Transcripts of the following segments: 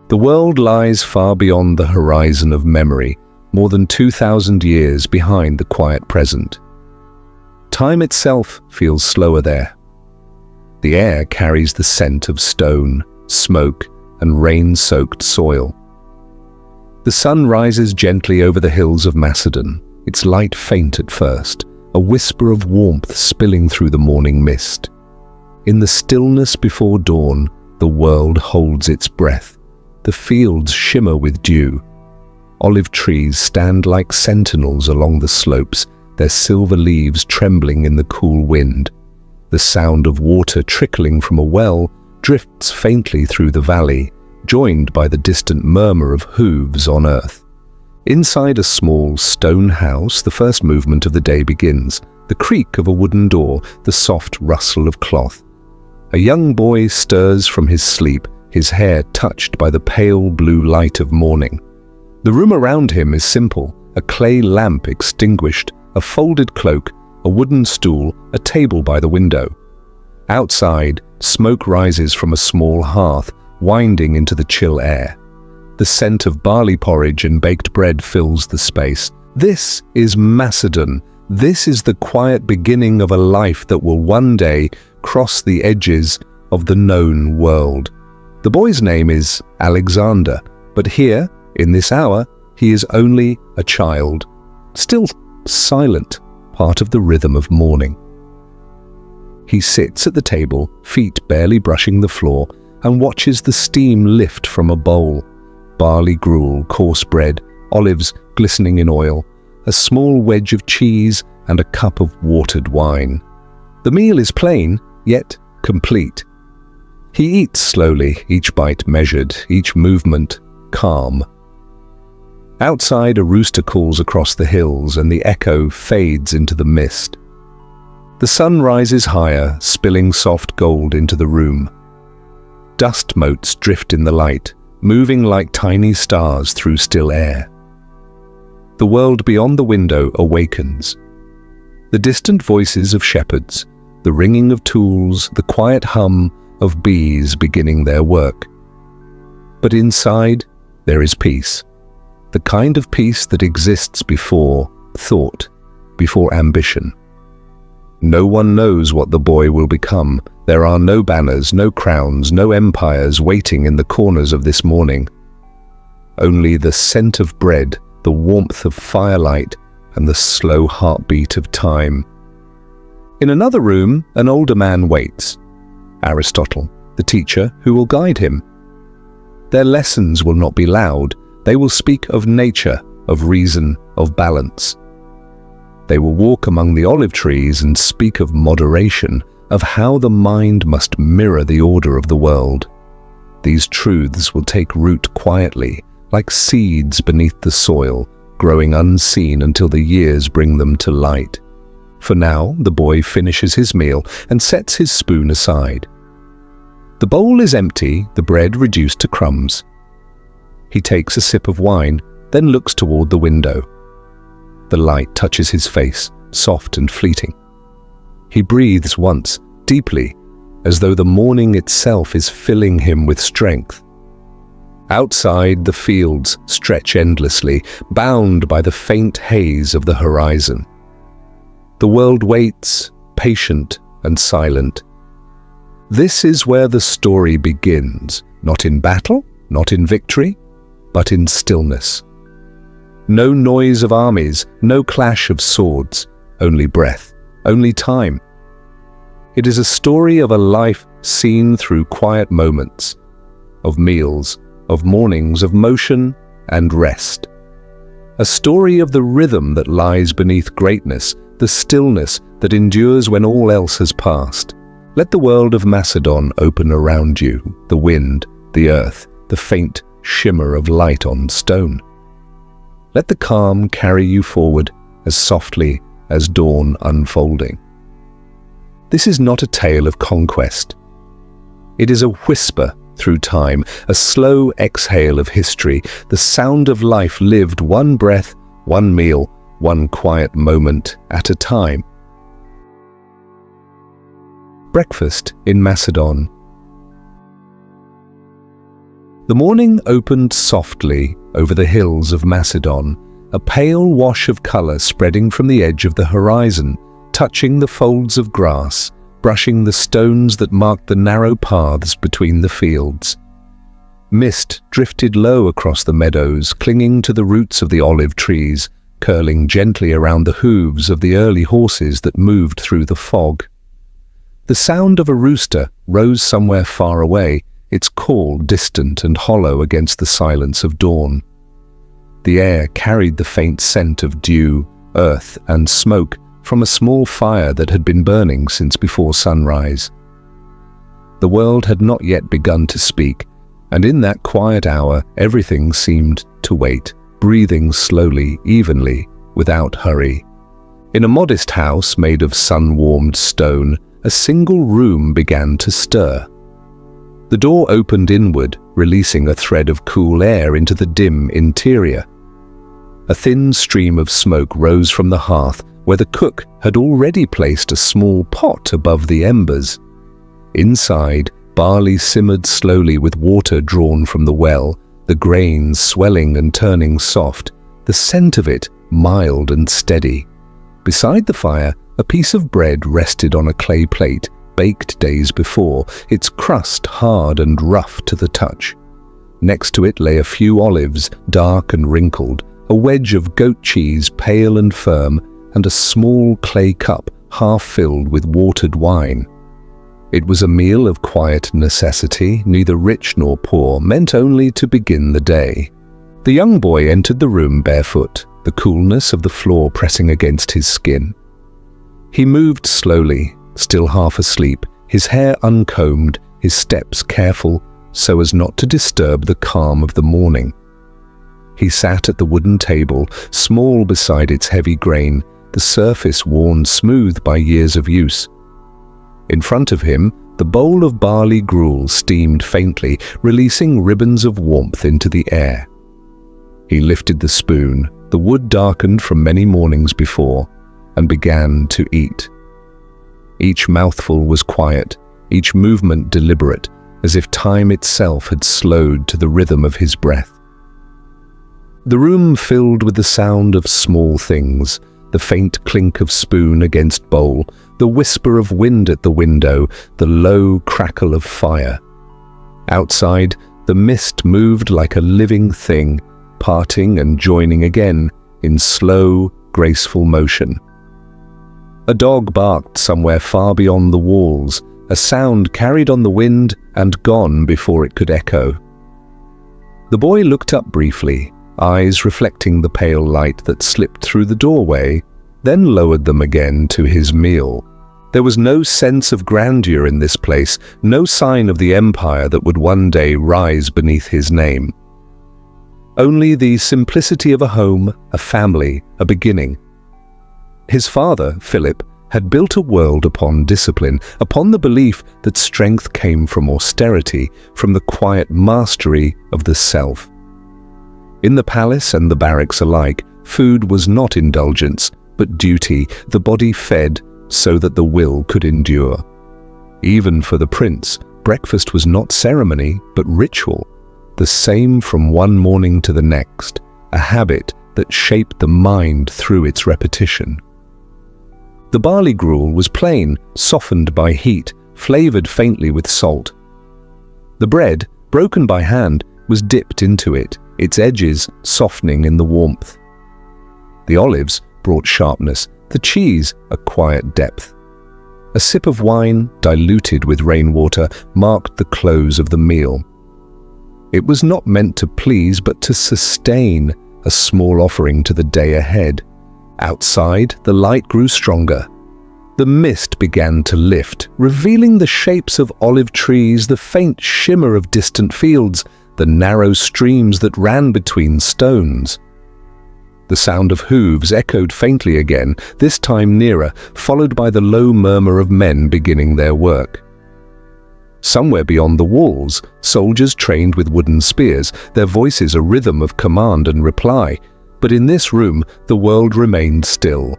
The world lies far beyond the horizon of memory, more than 2,000 years behind the quiet present. Time itself feels slower there. The air carries the scent of stone, smoke, and rain-soaked soil. The sun rises gently over the hills of Macedon, its light faint at first, a whisper of warmth spilling through the morning mist. In the stillness before dawn, the world holds its breath. The fields shimmer with dew. Olive trees stand like sentinels along the slopes, their silver leaves trembling in the cool wind. The sound of water trickling from a well drifts faintly through the valley, joined by the distant murmur of hooves on earth. Inside a small stone house, the first movement of the day begins. The creak of a wooden door, the soft rustle of cloth. A young boy stirs from his sleep, his hair touched by the pale blue light of morning. The room around him is simple, a clay lamp extinguished, a folded cloak, a wooden stool, a table by the window. Outside, smoke rises from a small hearth, winding into the chill air. The scent of barley porridge and baked bread fills the space. This is Macedon. This is the quiet beginning of a life that will one day cross the edges of the known world. The boy's name is Alexander, but here, in this hour, he is only a child, still silent, part of the rhythm of morning. He sits at the table, feet barely brushing the floor, and watches the steam lift from a bowl. Barley gruel, coarse bread, olives glistening in oil, a small wedge of cheese, and a cup of watered wine. The meal is plain, yet complete. He eats slowly, each bite measured, each movement calm. Outside, a rooster calls across the hills, and the echo fades into the mist. The sun rises higher, spilling soft gold into the room. Dust motes drift in the light, moving like tiny stars through still air. The world beyond the window awakens. The distant voices of shepherds, the ringing of tools, the quiet hum of bees beginning their work. But inside, there is peace. The kind of peace that exists before thought, before ambition. No one knows what the boy will become. There are no banners, no crowns, no empires waiting in the corners of this morning. Only the scent of bread, the warmth of firelight, and the slow heartbeat of time. In another room, an older man waits. Aristotle, the teacher who will guide him. Their lessons will not be loud. They will speak of nature, of reason, of balance. They will walk among the olive trees and speak of moderation, of how the mind must mirror the order of the world. These truths will take root quietly, like seeds beneath the soil, growing unseen until the years bring them to light. For now, the boy finishes his meal and sets his spoon aside. The bowl is empty, the bread reduced to crumbs. He takes a sip of wine, then looks toward the window. The light touches his face, soft and fleeting. He breathes once, deeply, as though the morning itself is filling him with strength. Outside, the fields stretch endlessly, bound by the faint haze of the horizon. The world waits, patient and silent. This is where the story begins, not in battle, not in victory, but in stillness. No noise of armies, no clash of swords, only breath, only time. It is a story of a life seen through quiet moments, of meals, of mornings, of motion and rest. A story of the rhythm that lies beneath greatness, the stillness that endures when all else has passed. Let the world of Macedon open around you, the wind, the earth, the faint shimmer of light on stone. Let the calm carry you forward as softly as dawn unfolding. This is not a tale of conquest. It is a whisper through time, a slow exhale of history, the sound of life lived one breath, one meal, one quiet moment at a time. Breakfast in Macedon. The morning opened softly over the hills of Macedon, a pale wash of color spreading from the edge of the horizon, touching the folds of grass, brushing the stones that marked the narrow paths between the fields. Mist drifted low across the meadows, clinging to the roots of the olive trees, curling gently around the hooves of the early horses that moved through the fog. The sound of a rooster rose somewhere far away, its call distant and hollow against the silence of dawn. The air carried the faint scent of dew, earth, and smoke from a small fire that had been burning since before sunrise. The world had not yet begun to speak, and in that quiet hour everything seemed to wait, breathing slowly, evenly, without hurry. In a modest house made of sun-warmed stone, a single room began to stir. The door opened inward, releasing a thread of cool air into the dim interior. A thin stream of smoke rose from the hearth, where the cook had already placed a small pot above the embers. Inside, barley simmered slowly with water drawn from the well, the grains swelling and turning soft, the scent of it mild and steady. Beside the fire, a piece of bread rested on a clay plate, baked days before, its crust hard and rough to the touch. Next to it lay a few olives, dark and wrinkled, a wedge of goat cheese, pale and firm, and a small clay cup half filled with watered wine. It was a meal of quiet necessity, neither rich nor poor, meant only to begin the day. The young boy entered the room barefoot, the coolness of the floor pressing against his skin. He moved slowly, still half asleep, his hair uncombed, his steps careful, so as not to disturb the calm of the morning. He sat at the wooden table, small beside its heavy grain, the surface worn smooth by years of use. In front of him, the bowl of barley gruel steamed faintly, releasing ribbons of warmth into the air. He lifted the spoon, the wood darkened from many mornings before, and began to eat. Each mouthful was quiet, each movement deliberate, as if time itself had slowed to the rhythm of his breath. The room filled with the sound of small things, the faint clink of spoon against bowl, the whisper of wind at the window, the low crackle of fire. Outside, the mist moved like a living thing, parting and joining again in slow, graceful motion. A dog barked somewhere far beyond the walls, a sound carried on the wind and gone before it could echo. The boy looked up briefly, eyes reflecting the pale light that slipped through the doorway, then lowered them again to his meal. There was no sense of grandeur in this place, no sign of the empire that would one day rise beneath his name. Only the simplicity of a home, a family, a beginning. His father, Philip, had built a world upon discipline, upon the belief that strength came from austerity, from the quiet mastery of the self. In the palace and the barracks alike, food was not indulgence, but duty, the body fed so that the will could endure. Even for the prince, breakfast was not ceremony, but ritual, the same from one morning to the next, a habit that shaped the mind through its repetition. The barley gruel was plain, softened by heat, flavored faintly with salt. The bread, broken by hand, was dipped into it, its edges softening in the warmth. The olives brought sharpness, the cheese a quiet depth. A sip of wine, diluted with rainwater, marked the close of the meal. It was not meant to please but to sustain, a small offering to the day ahead. Outside, the light grew stronger. The mist began to lift, revealing the shapes of olive trees, the faint shimmer of distant fields, the narrow streams that ran between stones. The sound of hooves echoed faintly again, this time nearer, followed by the low murmur of men beginning their work. Somewhere beyond the walls, soldiers trained with wooden spears, their voices a rhythm of command and reply. But in this room, the world remained still.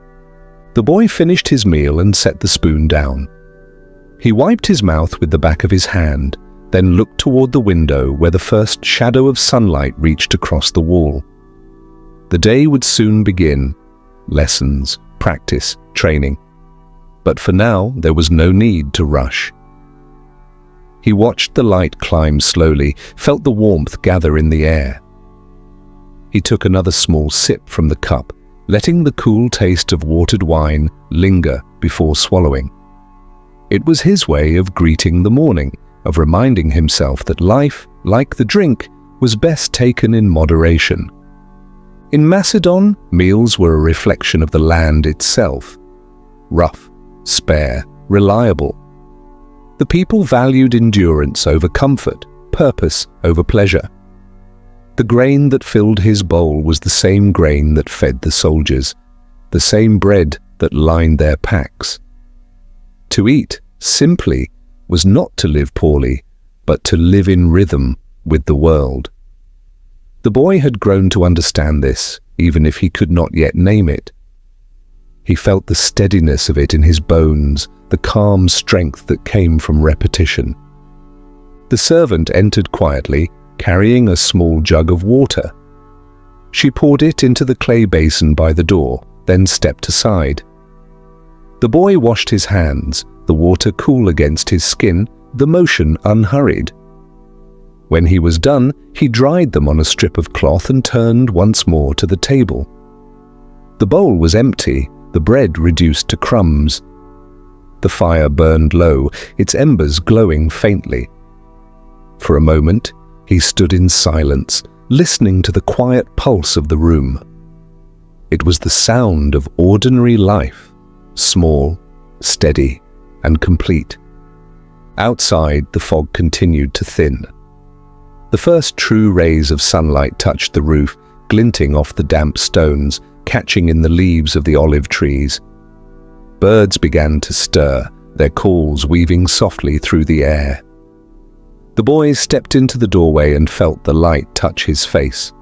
The boy finished his meal and set the spoon down. He wiped his mouth with the back of his hand, then looked toward the window where the first shadow of sunlight reached across the wall. The day would soon begin. Lessons, practice, training. But for now, there was no need to rush. He watched the light climb slowly, felt the warmth gather in the air. He took another small sip from the cup, letting the cool taste of watered wine linger before swallowing. It was his way of greeting the morning, of reminding himself that life, like the drink, was best taken in moderation. In Macedon, meals were a reflection of the land itself. Rough, spare, reliable. The people valued endurance over comfort, purpose over pleasure. The grain that filled his bowl was the same grain that fed the soldiers, the same bread that lined their packs. To eat, simply, was not to live poorly, but to live in rhythm with the world. The boy had grown to understand this, even if he could not yet name it. He felt the steadiness of it in his bones, the calm strength that came from repetition. The servant entered quietly, carrying a small jug of water. She poured it into the clay basin by the door, then stepped aside. The boy washed his hands, the water cool against his skin, the motion unhurried. When he was done, he dried them on a strip of cloth and turned once more to the table. The bowl was empty, the bread reduced to crumbs. The fire burned low, its embers glowing faintly. For a moment, he stood in silence, listening to the quiet pulse of the room. It was the sound of ordinary life, small, steady, and complete. Outside, the fog continued to thin. The first true rays of sunlight touched the roof, glinting off the damp stones, catching in the leaves of the olive trees. Birds began to stir, their calls weaving softly through the air. The boy stepped into the doorway and felt the light touch his face.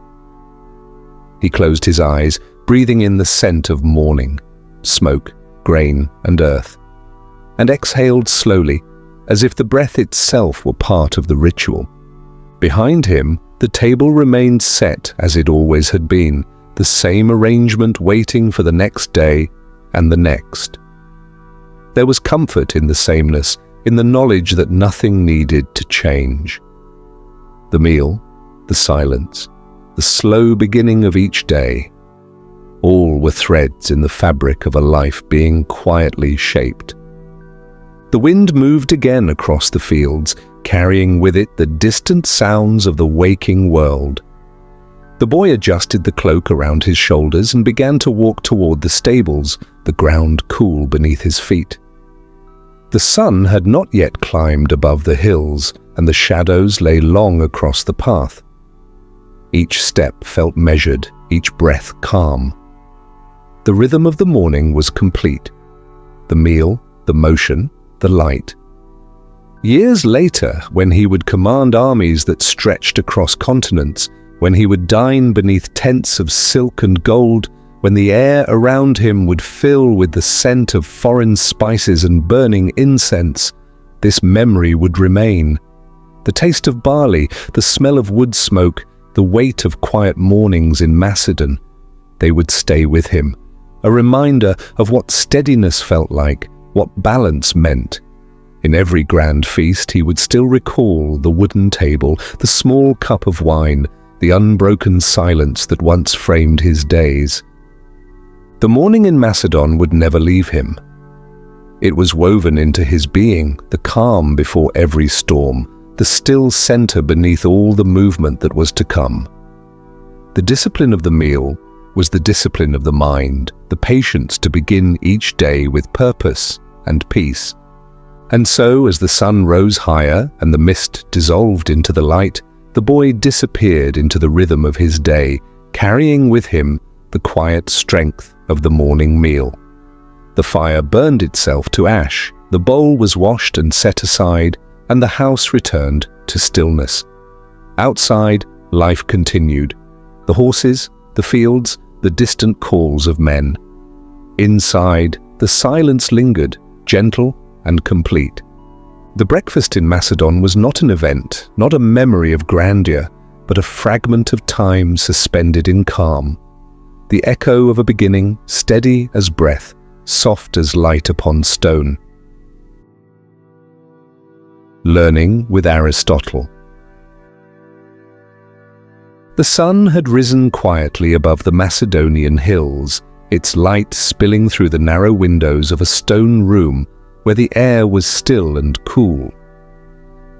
He closed his eyes, breathing in the scent of morning, smoke, grain, and earth, and exhaled slowly, as if the breath itself were part of the ritual. Behind him, the table remained set as it always had been, the same arrangement waiting for the next day and the next. There was comfort in the sameness, in the knowledge that nothing needed to change. The meal, the silence, the slow beginning of each day, all were threads in the fabric of a life being quietly shaped. The wind moved again across the fields, carrying with it the distant sounds of the waking world. The boy adjusted the cloak around his shoulders and began to walk toward the stables, the ground cool beneath his feet. The sun had not yet climbed above the hills, and the shadows lay long across the path. Each step felt measured, each breath calm. The rhythm of the morning was complete. The meal, the motion, the light. Years later, when he would command armies that stretched across continents, when he would dine beneath tents of silk and gold, when the air around him would fill with the scent of foreign spices and burning incense, this memory would remain. The taste of barley, the smell of wood smoke, the weight of quiet mornings in Macedon, they would stay with him, a reminder of what steadiness felt like, what balance meant. In every grand feast, he would still recall the wooden table, the small cup of wine, the unbroken silence that once framed his days. The morning in Macedon would never leave him. It was woven into his being, the calm before every storm, the still center beneath all the movement that was to come. The discipline of the meal was the discipline of the mind, the patience to begin each day with purpose and peace. And so, as the sun rose higher and the mist dissolved into the light, the boy disappeared into the rhythm of his day, carrying with him the quiet strength of the morning meal. The fire burned itself to ash, the bowl was washed and set aside, and the house returned to stillness. Outside, life continued. The horses, the fields, the distant calls of men. Inside, the silence lingered, gentle and complete. The breakfast in Macedon was not an event, not a memory of grandeur, but a fragment of time suspended in calm. The echo of a beginning, steady as breath, soft as light upon stone. Learning with Aristotle. The sun had risen quietly above the Macedonian hills, its light spilling through the narrow windows of a stone room where the air was still and cool.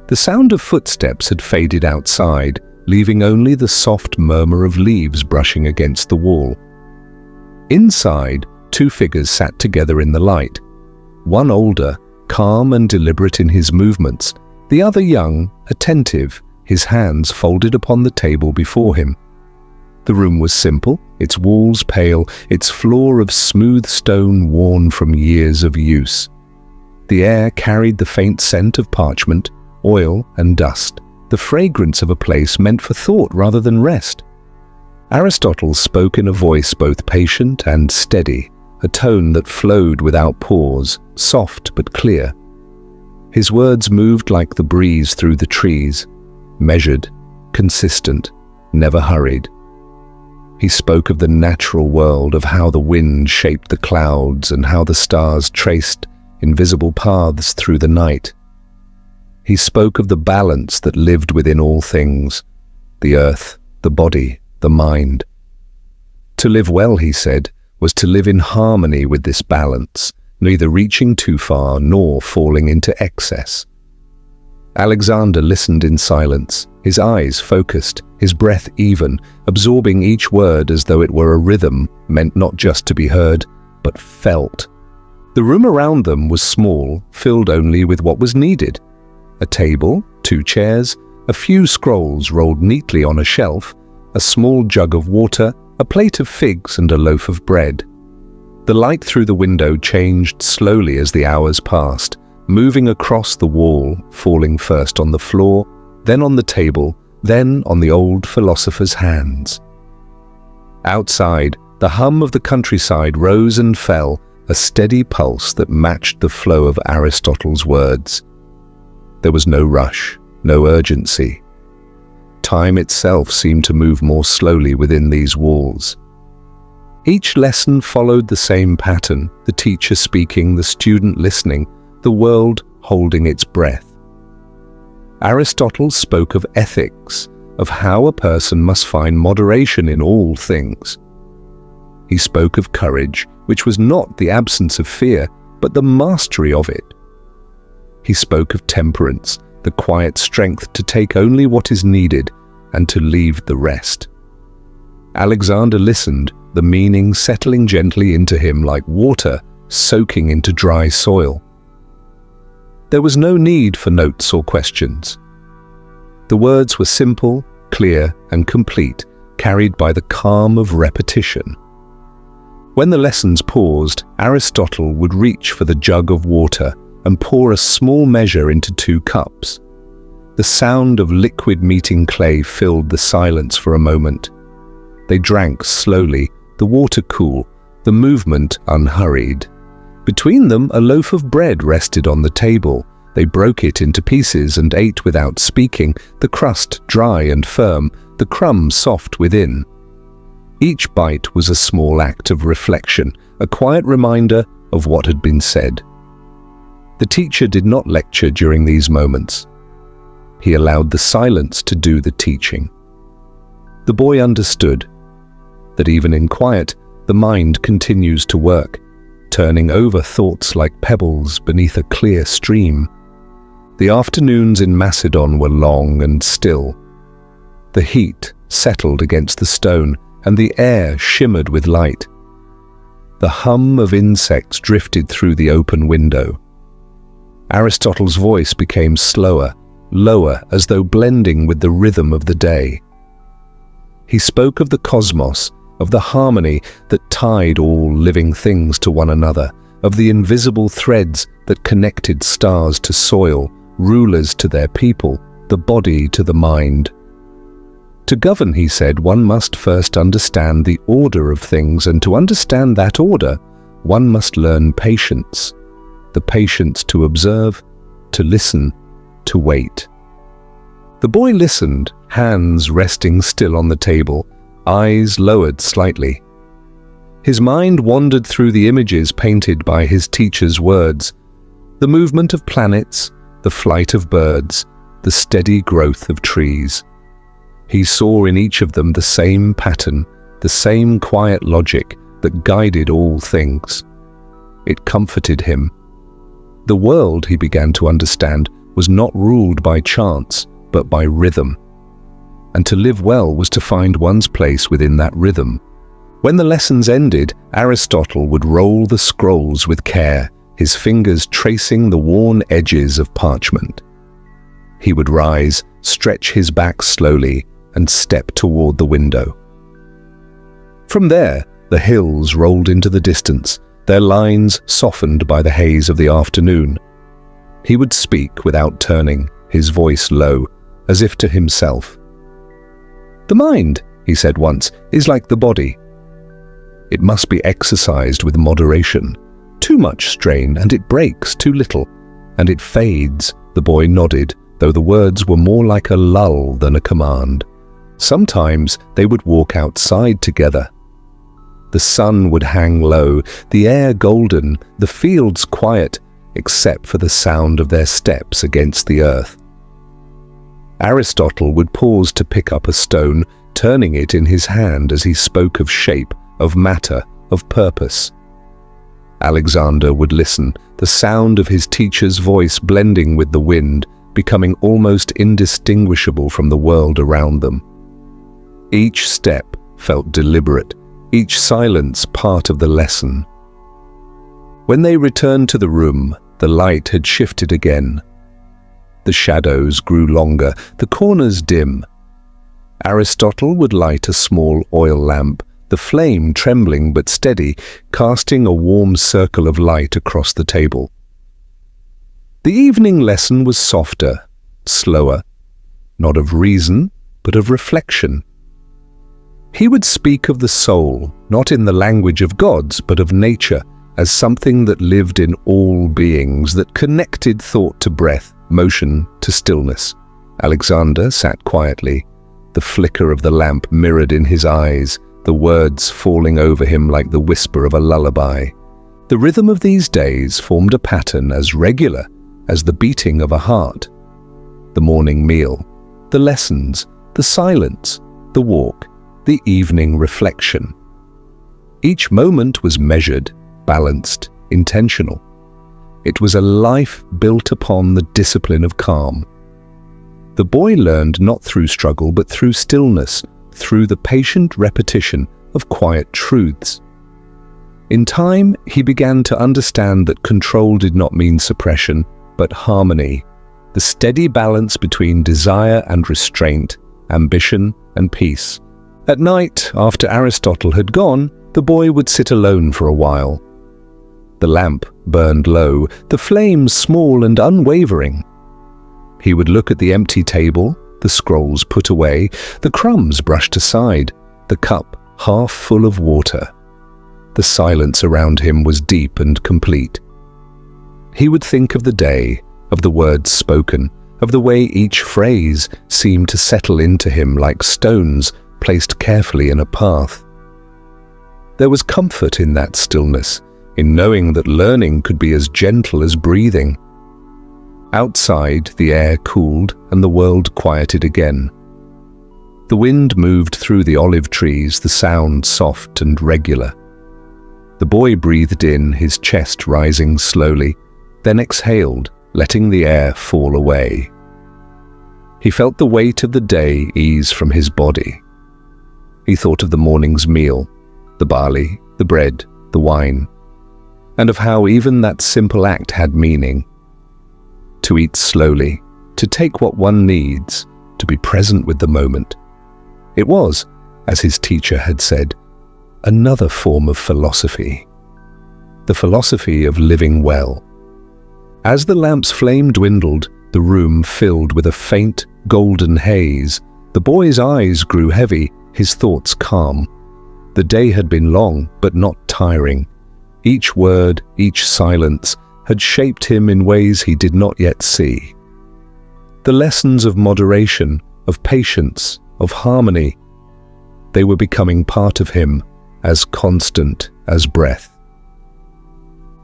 The sound of footsteps had faded outside, leaving only the soft murmur of leaves brushing against the wall. Inside, two figures sat together in the light. One older, calm and deliberate in his movements, the other young, attentive, his hands folded upon the table before him. The room was simple, its walls pale, its floor of smooth stone worn from years of use. The air carried the faint scent of parchment, oil and dust, the fragrance of a place meant for thought rather than rest. Aristotle spoke in a voice both patient and steady, a tone that flowed without pause, soft but clear. His words moved like the breeze through the trees, measured, consistent, never hurried. He spoke of the natural world, of how the wind shaped the clouds and how the stars traced invisible paths through the night. He spoke of the balance that lived within all things, the earth, the body, the mind. To live well, he said, was to live in harmony with this balance, neither reaching too far nor falling into excess. Alexander listened in silence, his eyes focused, his breath even, absorbing each word as though it were a rhythm meant not just to be heard, but felt. The room around them was small, filled only with what was needed. A table, 2 chairs, a few scrolls rolled neatly on a shelf, a small jug of water, a plate of figs and a loaf of bread. The light through the window changed slowly as the hours passed, moving across the wall, falling first on the floor, then on the table, then on the old philosopher's hands. Outside, the hum of the countryside rose and fell, a steady pulse that matched the flow of Aristotle's words. There was no rush, no urgency. Time itself seemed to move more slowly within these walls. Each lesson followed the same pattern, the teacher speaking, the student listening, the world holding its breath. Aristotle spoke of ethics, of how a person must find moderation in all things. He spoke of courage, which was not the absence of fear, but the mastery of it. He spoke of temperance, the quiet strength to take only what is needed and to leave the rest. Alexander listened, the meaning settling gently into him like water soaking into dry soil. There was no need for notes or questions. The words were simple, clear, and complete, carried by the calm of repetition. When the lessons paused, Aristotle would reach for the jug of water and pour a small measure into 2 cups. The sound of liquid meeting clay filled the silence for a moment. They drank slowly, the water cool, the movement unhurried. Between them, a loaf of bread rested on the table. They broke it into pieces and ate without speaking, the crust dry and firm, the crumb soft within. Each bite was a small act of reflection, a quiet reminder of what had been said. The teacher did not lecture during these moments. He allowed the silence to do the teaching. The boy understood that even in quiet, the mind continues to work, turning over thoughts like pebbles beneath a clear stream. The afternoons in Macedon were long and still. The heat settled against the stone, and the air shimmered with light. The hum of insects drifted through the open window. Aristotle's voice became slower, lower, as though blending with the rhythm of the day. He spoke of the cosmos, of the harmony that tied all living things to one another, of the invisible threads that connected stars to soil, rulers to their people, the body to the mind. To govern, he said, one must first understand the order of things, and to understand that order, one must learn patience, the patience to observe, to listen, to wait. The boy listened, hands resting still on the table, eyes lowered slightly. His mind wandered through the images painted by his teacher's words, the movement of planets, the flight of birds, the steady growth of trees. He saw in each of them the same pattern, the same quiet logic that guided all things. It comforted him. The world, he began to understand, was not ruled by chance, but by rhythm. And to live well was to find one's place within that rhythm. When the lessons ended, Aristotle would roll the scrolls with care, his fingers tracing the worn edges of parchment. He would rise, stretch his back slowly, and step toward the window. From there, the hills rolled into the distance, their lines softened by the haze of the afternoon. He would speak without turning, his voice low, as if to himself. "The mind," he said once, "is like the body. It must be exercised with moderation. Too much strain, and it breaks; too little, and it fades." The boy nodded, though the words were more like a lull than a command. Sometimes they would walk outside together. The sun would hang low, the air golden, the fields quiet, except for the sound of their steps against the earth. Aristotle would pause to pick up a stone, turning it in his hand as he spoke of shape, of matter, of purpose. Alexander would listen, the sound of his teacher's voice blending with the wind, becoming almost indistinguishable from the world around them. Each step felt deliberate, each silence part of the lesson. When they returned to the room, the light had shifted again. The shadows grew longer, the corners dim. Aristotle would light a small oil lamp, the flame trembling but steady, casting a warm circle of light across the table. The evening lesson was softer, slower, not of reason, but of reflection. He would speak of the soul, not in the language of gods, but of nature, as something that lived in all beings, that connected thought to breath, motion to stillness. Alexander sat quietly, the flicker of the lamp mirrored in his eyes, the words falling over him like the whisper of a lullaby. The rhythm of these days formed a pattern as regular as the beating of a heart. The morning meal, the lessons, the silence, the walk, the evening reflection. Each moment was measured, balanced, intentional. It was a life built upon the discipline of calm. The boy learned not through struggle but through stillness, through the patient repetition of quiet truths. In time, he began to understand that control did not mean suppression, but harmony, the steady balance between desire and restraint, ambition and peace. At night, after Aristotle had gone, the boy would sit alone for a while. The lamp burned low, the flames small and unwavering. He would look at the empty table, the scrolls put away, the crumbs brushed aside, the cup half full of water. The silence around him was deep and complete. He would think of the day, of the words spoken, of the way each phrase seemed to settle into him like stones placed carefully in a path. There was comfort in that stillness, in knowing that learning could be as gentle as breathing. Outside, the air cooled and the world quieted again. The wind moved through the olive trees, the sound soft and regular. The boy breathed in, his chest rising slowly, then exhaled, letting the air fall away. He felt the weight of the day ease from his body. He thought of the morning's meal, the barley, the bread, the wine, and of how even that simple act had meaning. To eat slowly, to take what one needs, to be present with the moment. It was, as his teacher had said, another form of philosophy. The philosophy of living well. As the lamp's flame dwindled, the room filled with a faint, golden haze. The boy's eyes grew heavy, his thoughts calm. The day had been long, but not tiring. Each word, each silence, had shaped him in ways he did not yet see. The lessons of moderation, of patience, of harmony, they were becoming part of him, as constant as breath.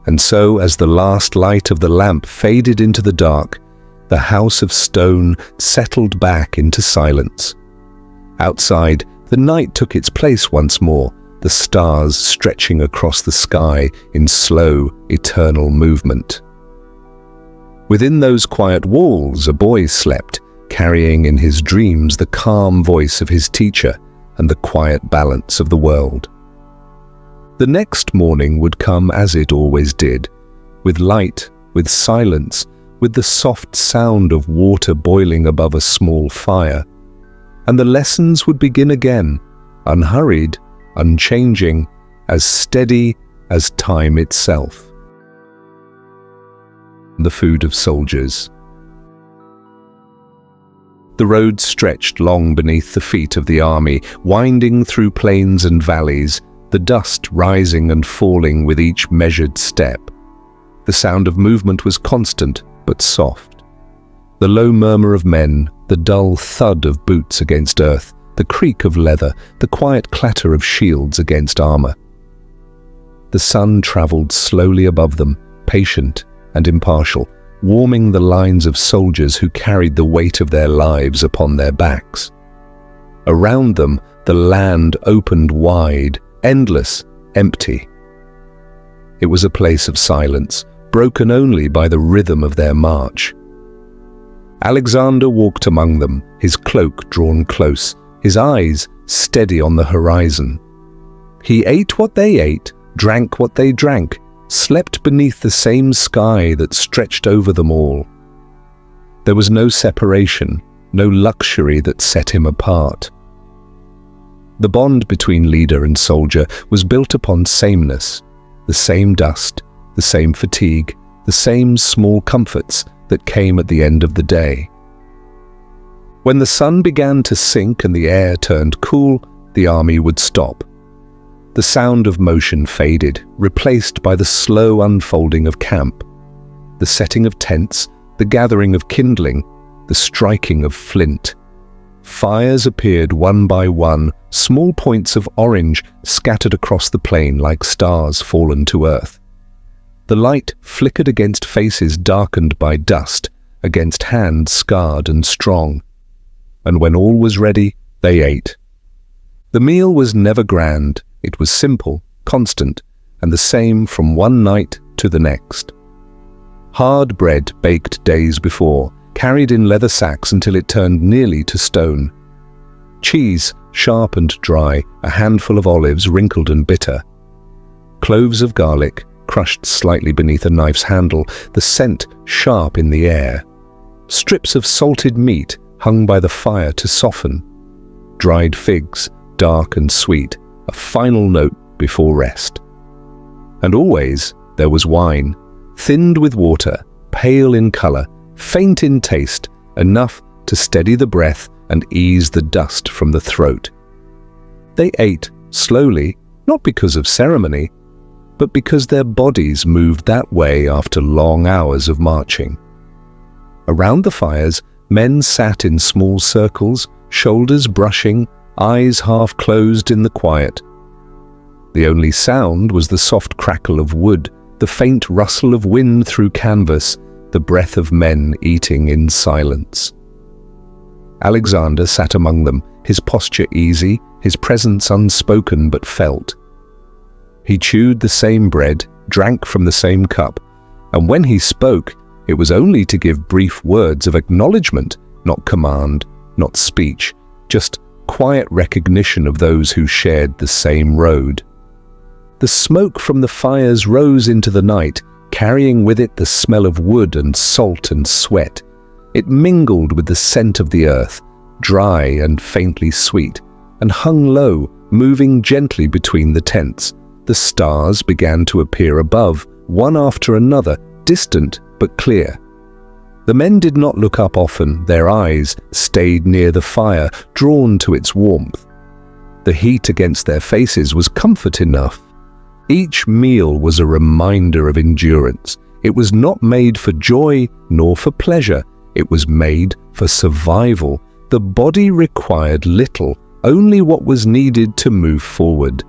And so, as the last light of the lamp faded into the dark, the house of stone settled back into silence. Outside, the night took its place once more, the stars stretching across the sky in slow, eternal movement. Within those quiet walls, a boy slept, carrying in his dreams the calm voice of his teacher and the quiet balance of the world. The next morning would come as it always did, with light, with silence, with the soft sound of water boiling above a small fire. And the lessons would begin again, unhurried, unchanging, as steady as time itself. The food of soldiers. The road stretched long beneath the feet of the army, winding through plains and valleys, the dust rising and falling with each measured step. The sound of movement was constant but soft. The low murmur of men, the dull thud of boots against earth, the creak of leather, the quiet clatter of shields against armor. The sun traveled slowly above them, patient and impartial, warming the lines of soldiers who carried the weight of their lives upon their backs. Around them, the land opened wide, endless, empty. It was a place of silence, broken only by the rhythm of their march. Alexander walked among them, his cloak drawn close, his eyes steady on the horizon. He ate what they ate, drank what they drank, slept beneath the same sky that stretched over them all. There was no separation, no luxury that set him apart. The bond between leader and soldier was built upon sameness, the same dust, the same fatigue, the same small comforts that came at the end of the day. When the sun began to sink and the air turned cool, the army would stop. The sound of motion faded, replaced by the slow unfolding of camp. The setting of tents, the gathering of kindling, the striking of flint. Fires appeared one by one, small points of orange scattered across the plain like stars fallen to earth. The light flickered against faces darkened by dust, against hands scarred and strong. And when all was ready, they ate. The meal was never grand. It was simple, constant, and the same from one night to the next. Hard bread baked days before, carried in leather sacks until it turned nearly to stone. Cheese, sharp and dry, a handful of olives wrinkled and bitter. Cloves of garlic, crushed slightly beneath a knife's handle, the scent sharp in the air. Strips of salted meat hung by the fire to soften. Dried figs, dark and sweet, a final note before rest. And always there was wine, thinned with water, pale in color, faint in taste, enough to steady the breath and ease the dust from the throat. They ate slowly, not because of ceremony, but because their bodies moved that way after long hours of marching. Around the fires, men sat in small circles, shoulders brushing, eyes half closed in the quiet. The only sound was the soft crackle of wood, the faint rustle of wind through canvas, the breath of men eating in silence. Alexander sat among them, his posture easy, his presence unspoken but felt. He chewed the same bread, drank from the same cup, and when he spoke, it was only to give brief words of acknowledgement, not command, not speech, just quiet recognition of those who shared the same road. The smoke from the fires rose into the night, carrying with it the smell of wood and salt and sweat. It mingled with the scent of the earth, dry and faintly sweet, and hung low, moving gently between the tents. The stars began to appear above, one after another, distant but clear. The men did not look up often, their eyes stayed near the fire, drawn to its warmth. The heat against their faces was comfort enough. Each meal was a reminder of endurance. It was not made for joy nor for pleasure. It was made for survival. The body required little, only what was needed to move forward.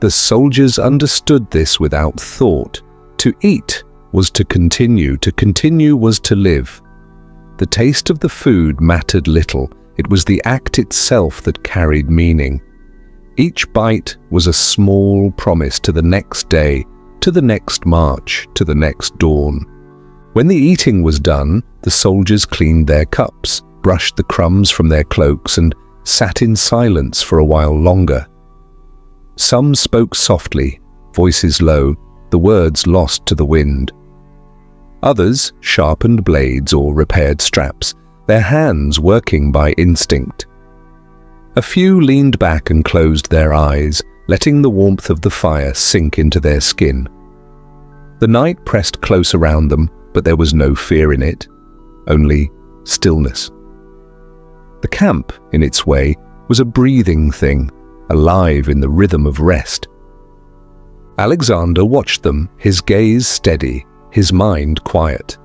The soldiers understood this without thought. To eat was to continue was to live. The taste of the food mattered little. It was the act itself that carried meaning. Each bite was a small promise to the next day, to the next march, to the next dawn. When the eating was done, the soldiers cleaned their cups, brushed the crumbs from their cloaks, and sat in silence for a while longer. Some spoke softly, voices low, the words lost to the wind. Others sharpened blades or repaired straps, their hands working by instinct. A few leaned back and closed their eyes, letting the warmth of the fire sink into their skin. The night pressed close around them, but there was no fear in it, only stillness. The camp, in its way, was a breathing thing, alive in the rhythm of rest. Alexander watched them, his gaze steady, his mind quiet.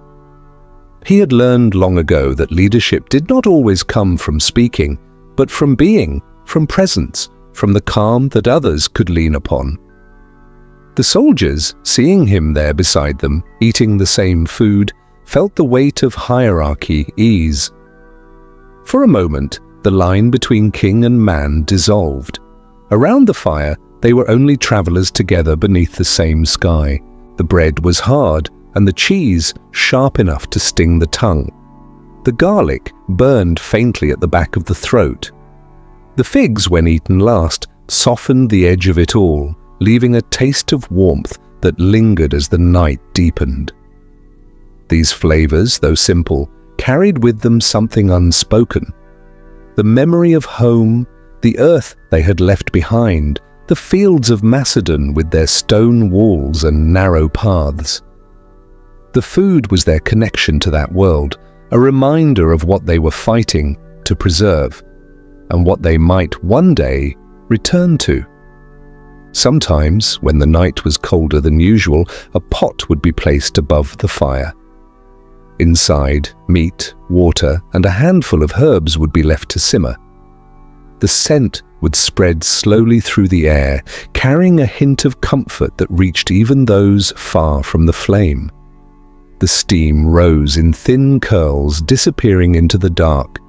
He had learned long ago that leadership did not always come from speaking, but from being, from presence, from the calm that others could lean upon. The soldiers, seeing him there beside them, eating the same food, felt the weight of hierarchy ease. For a moment, the line between king and man dissolved. Around the fire, they were only travelers together beneath the same sky. The bread was hard, and the cheese sharp enough to sting the tongue. The garlic burned faintly at the back of the throat. The figs, when eaten last, softened the edge of it all, leaving a taste of warmth that lingered as the night deepened. These flavors, though simple, carried with them something unspoken. The memory of home, the earth they had left behind, the fields of Macedon with their stone walls and narrow paths. The food was their connection to that world, a reminder of what they were fighting to preserve, and what they might one day return to. Sometimes, when the night was colder than usual, a pot would be placed above the fire. Inside, meat, water, and a handful of herbs would be left to simmer. The scent would spread slowly through the air, carrying a hint of comfort that reached even those far from the flame. The steam rose in thin curls, disappearing into the dark.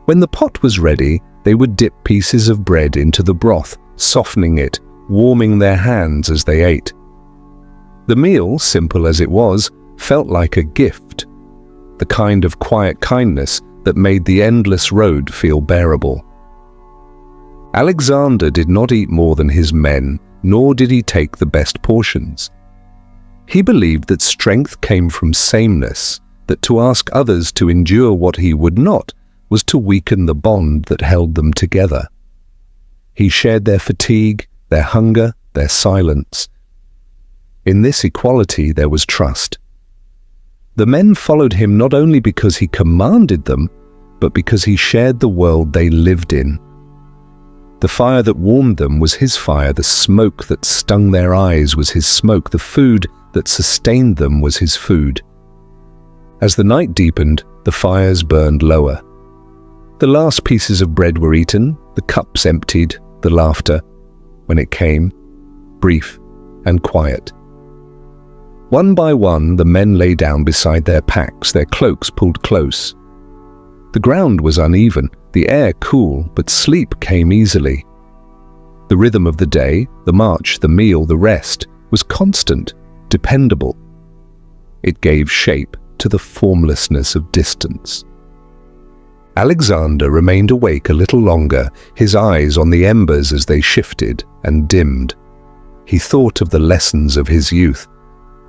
When the pot was ready, they would dip pieces of bread into the broth, softening it, warming their hands as they ate. The meal, simple as it was, felt like a gift, the kind of quiet kindness that made the endless road feel bearable. Alexander did not eat more than his men, nor did he take the best portions. He believed that strength came from sameness, that to ask others to endure what he would not was to weaken the bond that held them together. He shared their fatigue, their hunger, their silence. In this equality there was trust. The men followed him not only because he commanded them, but because he shared the world they lived in. The fire that warmed them was his fire, the smoke that stung their eyes was his smoke, the food that sustained them was his food. As the night deepened, the fires burned lower. The last pieces of bread were eaten, the cups emptied, the laughter, when it came, brief and quiet. One by one, the men lay down beside their packs, their cloaks pulled close. The ground was uneven, the air cool, but sleep came easily. The rhythm of the day, the march, the meal, the rest, was constant, dependable. It gave shape to the formlessness of distance. Alexander remained awake a little longer, his eyes on the embers as they shifted and dimmed. He thought of the lessons of his youth,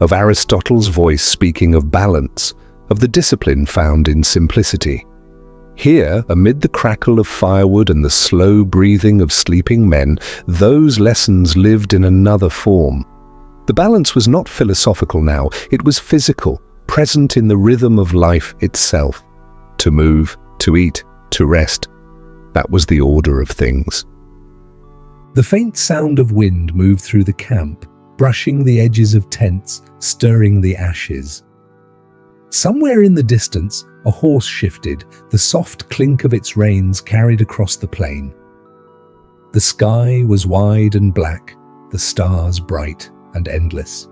of Aristotle's voice speaking of balance, of the discipline found in simplicity. Here, amid the crackle of firewood and the slow breathing of sleeping men, those lessons lived in another form. The balance was not philosophical now, it was physical, present in the rhythm of life itself. To move, to eat, to rest, that was the order of things. The faint sound of wind moved through the camp, brushing the edges of tents, stirring the ashes. Somewhere in the distance, a horse shifted, the soft clink of its reins carried across the plain. The sky was wide and black, the stars bright and endless.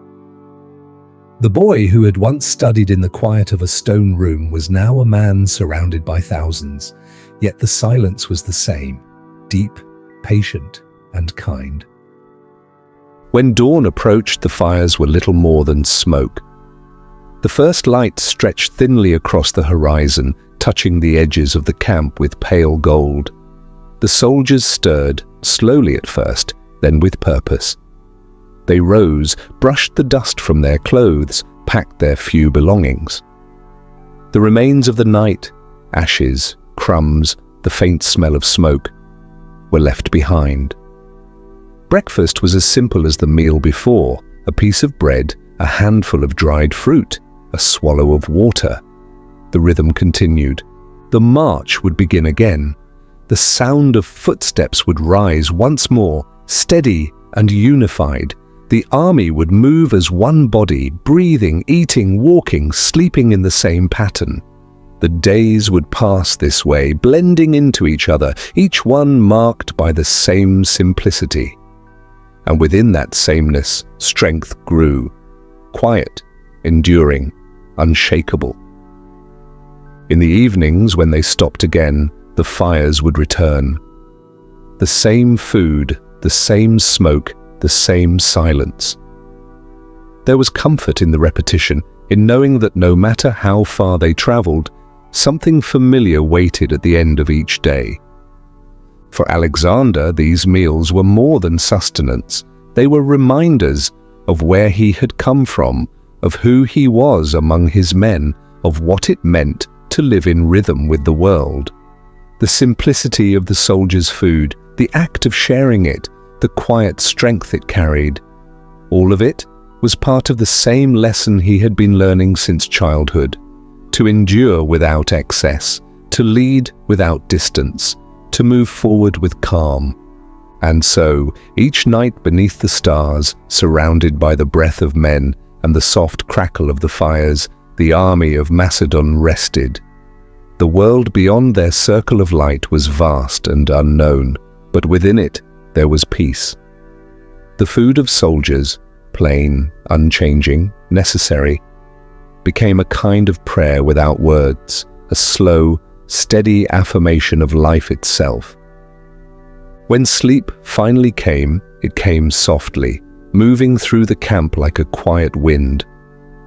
The boy who had once studied in the quiet of a stone room was now a man surrounded by thousands, yet the silence was the same, deep, patient, and kind. When dawn approached, the fires were little more than smoke. The first light stretched thinly across the horizon, touching the edges of the camp with pale gold. The soldiers stirred, slowly at first, then with purpose. They rose, brushed the dust from their clothes, packed their few belongings. The remains of the night, ashes, crumbs, the faint smell of smoke, were left behind. Breakfast was as simple as the meal before: a piece of bread, a handful of dried fruit, a swallow of water. The rhythm continued. The march would begin again. The sound of footsteps would rise once more, steady and unified. The army would move as one body, breathing, eating, walking, sleeping in the same pattern. The days would pass this way, blending into each other, each one marked by the same simplicity. And within that sameness, strength grew, quiet, enduring, unshakable. In the evenings, when they stopped again, the fires would return. The same food, the same smoke, the same silence. There was comfort in the repetition, in knowing that no matter how far they traveled, something familiar waited at the end of each day. For Alexander, these meals were more than sustenance. They were reminders of where he had come from, of who he was among his men, of what it meant to live in rhythm with the world. The simplicity of the soldier's food, the act of sharing it, the quiet strength it carried, all of it was part of the same lesson he had been learning since childhood: to endure without excess, to lead without distance, to move forward with calm. And so, each night beneath the stars, surrounded by the breath of men and the soft crackle of the fires, the army of Macedon rested. The world beyond their circle of light was vast and unknown, but within it there was peace. The food of soldiers, plain, unchanging, necessary, became a kind of prayer without words, a slow, steady affirmation of life itself. When sleep finally came, it came softly, moving through the camp like a quiet wind.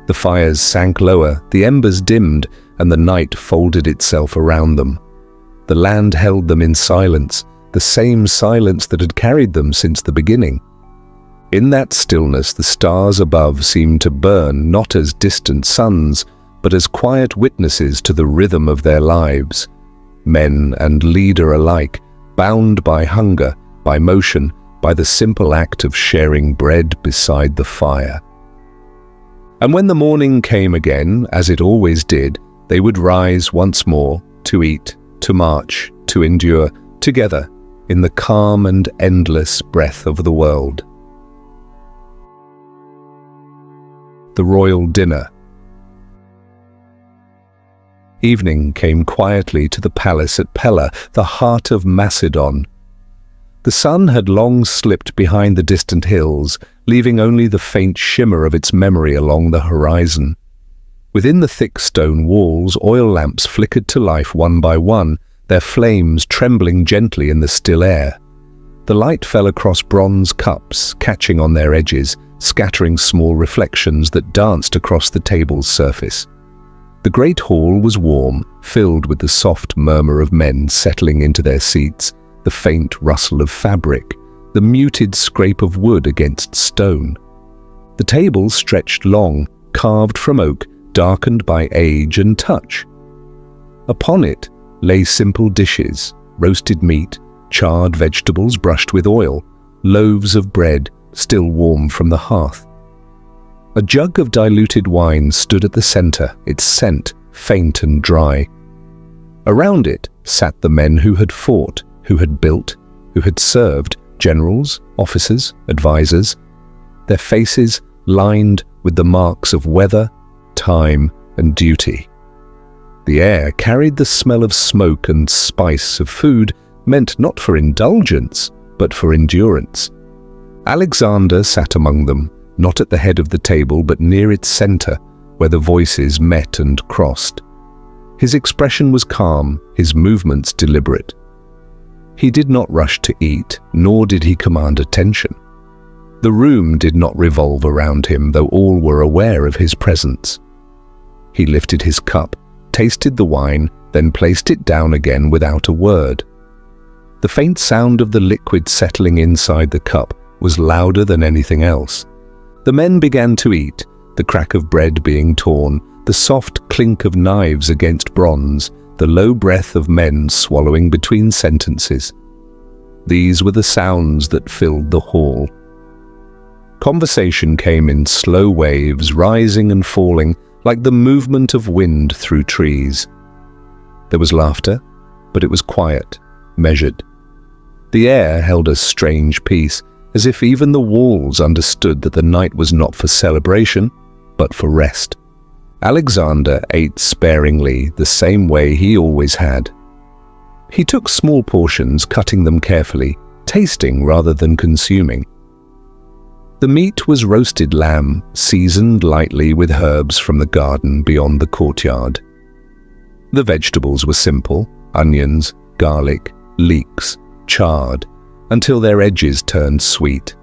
The fires sank lower, the embers dimmed, and the night folded itself around them. The land held them in silence, the same silence that had carried them since the beginning. In that stillness, the stars above seemed to burn not as distant suns, but as quiet witnesses to the rhythm of their lives. Men and leader alike, bound by hunger, by motion, by the simple act of sharing bread beside the fire. And when the morning came again, as it always did, they would rise once more, to eat, to march, to endure, together, in the calm and endless breath of the world. The royal dinner. Evening came quietly to the palace at Pella, the heart of Macedon. The sun had long slipped behind the distant hills, leaving only the faint shimmer of its memory along the horizon. Within the thick stone walls, oil lamps flickered to life one by one, their flames trembling gently in the still air. The light fell across bronze cups, catching on their edges, scattering small reflections that danced across the table's surface. The great hall was warm, filled with the soft murmur of men settling into their seats, the faint rustle of fabric, the muted scrape of wood against stone. The table stretched long, carved from oak, darkened by age and touch. Upon it lay simple dishes, roasted meat, charred vegetables brushed with oil, loaves of bread still warm from the hearth. A jug of diluted wine stood at the center, its scent faint and dry. Around it sat the men who had fought, who had built, who had served, generals, officers, advisors. their faces lined with the marks of weather, time, and duty. The air carried the smell of smoke and spice of food meant not for indulgence, but for endurance. Alexander sat among them, not at the head of the table, but near its center, where the voices met and crossed. His expression was calm, his movements deliberate. He did not rush to eat, nor did he command attention. The room did not revolve around him, though all were aware of his presence. He lifted his cup, tasted the wine, then placed it down again without a word. The faint sound of the liquid settling inside the cup was louder than anything else. The men began to eat, the crack of bread being torn, the soft clink of knives against bronze, the low breath of men swallowing between sentences. These were the sounds that filled the hall. Conversation came in slow waves, rising and falling, like the movement of wind through trees. There was laughter, but it was quiet, measured. The air held a strange peace, as if even the walls understood that the night was not for celebration, but for rest. Alexander ate sparingly, the same way he always had. He took small portions, cutting them carefully, tasting rather than consuming. The meat was roasted lamb, seasoned lightly with herbs from the garden beyond the courtyard. The vegetables were simple: onions, garlic, leeks, charred, until their edges turned sweet.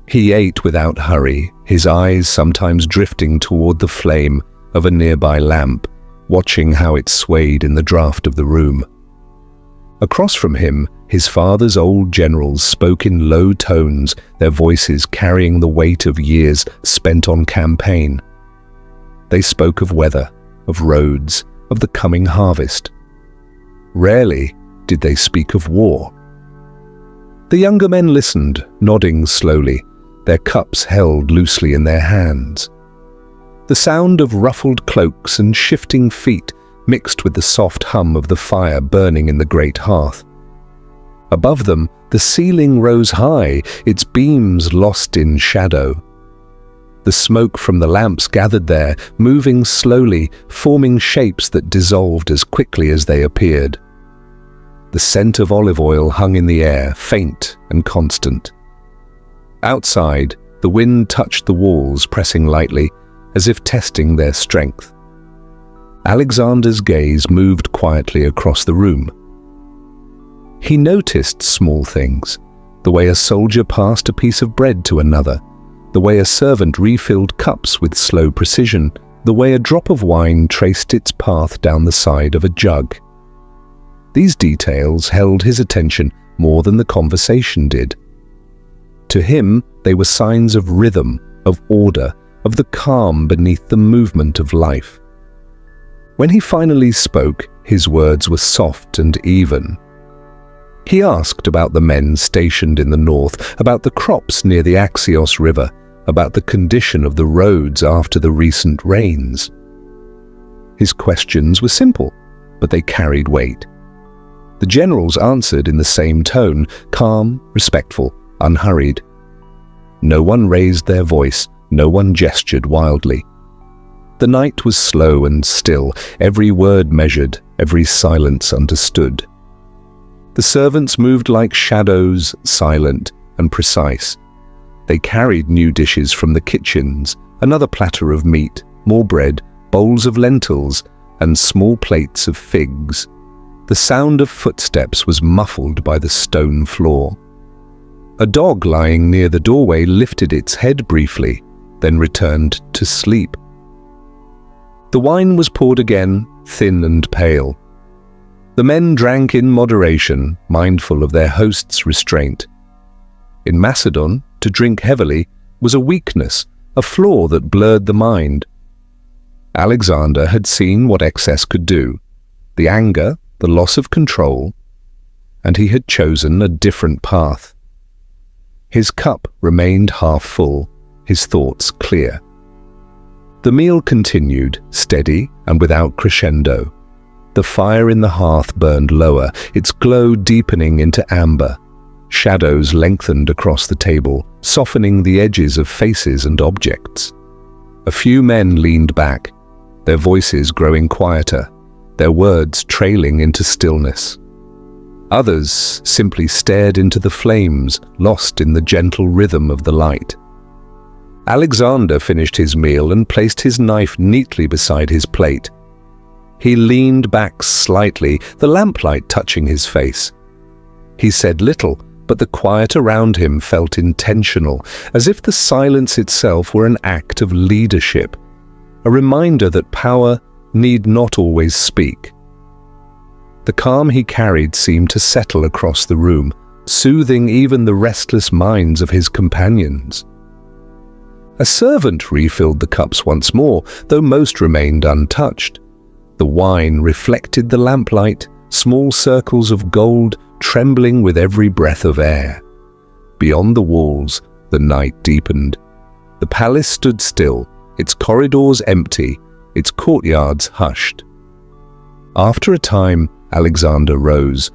He ate without hurry, his eyes sometimes drifting toward the flame of a nearby lamp, watching how it swayed in the draught of the room. Across from him, his father's old generals spoke in low tones, their voices carrying the weight of years spent on campaign. They spoke of weather, of roads, of the coming harvest. Rarely did they speak of war. The younger men listened, nodding slowly, their cups held loosely in their hands. The sound of ruffled cloaks and shifting feet mixed with the soft hum of the fire burning in the great hearth. Above them, the ceiling rose high, its beams lost in shadow. The smoke from the lamps gathered there, moving slowly, forming shapes that dissolved as quickly as they appeared. The scent of olive oil hung in the air, faint and constant. Outside, the wind touched the walls, pressing lightly, as if testing their strength. Alexander's gaze moved quietly across the room. He noticed small things, the way a soldier passed a piece of bread to another, the way a servant refilled cups with slow precision, the way a drop of wine traced its path down the side of a jug. These details held his attention more than the conversation did. To him, they were signs of rhythm, of order, of the calm beneath the movement of life. When he finally spoke, his words were soft and even. He asked about the men stationed in the north, about the crops near the Axios River, about the condition of the roads after the recent rains. His questions were simple, but they carried weight. The generals answered in the same tone, calm, respectful, unhurried. No one raised their voice, no one gestured wildly. The night was slow and still, every word measured, every silence understood. The servants moved like shadows, silent and precise. They carried new dishes from the kitchens, another platter of meat, more bread, bowls of lentils, and small plates of figs. The sound of footsteps was muffled by the stone floor. A dog lying near the doorway lifted its head briefly, then returned to sleep. The wine was poured again, thin and pale. The men drank in moderation, mindful of their host's restraint. In Macedon, to drink heavily was a weakness, a flaw that blurred the mind. Alexander had seen what excess could do, the anger, the loss of control, and he had chosen a different path. His cup remained half full, his thoughts clear. The meal continued, steady and without crescendo. The fire in the hearth burned lower, its glow deepening into amber. Shadows lengthened across the table, softening the edges of faces and objects. A few men leaned back, their voices growing quieter, their words trailing into stillness. Others simply stared into the flames, lost in the gentle rhythm of the light. Alexander finished his meal and placed his knife neatly beside his plate. He leaned back slightly, the lamplight touching his face. He said little, but the quiet around him felt intentional, as if the silence itself were an act of leadership, a reminder that power need not always speak. The calm he carried seemed to settle across the room, soothing even the restless minds of his companions. A servant refilled the cups once more, though most remained untouched. The wine reflected the lamplight, small circles of gold trembling with every breath of air. Beyond the walls, the night deepened. The palace stood still, its corridors empty, its courtyards hushed. After a time, Alexander rose.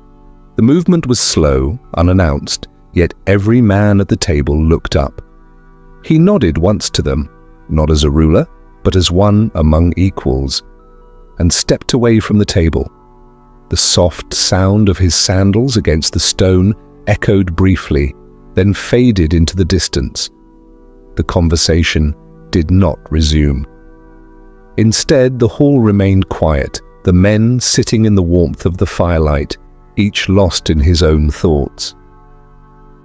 The movement was slow, unannounced, yet every man at the table looked up. He nodded once to them, not as a ruler, but as one among equals, and stepped away from the table. The soft sound of his sandals against the stone echoed briefly, then faded into the distance. The conversation did not resume. Instead, the hall remained quiet, the men sitting in the warmth of the firelight, each lost in his own thoughts.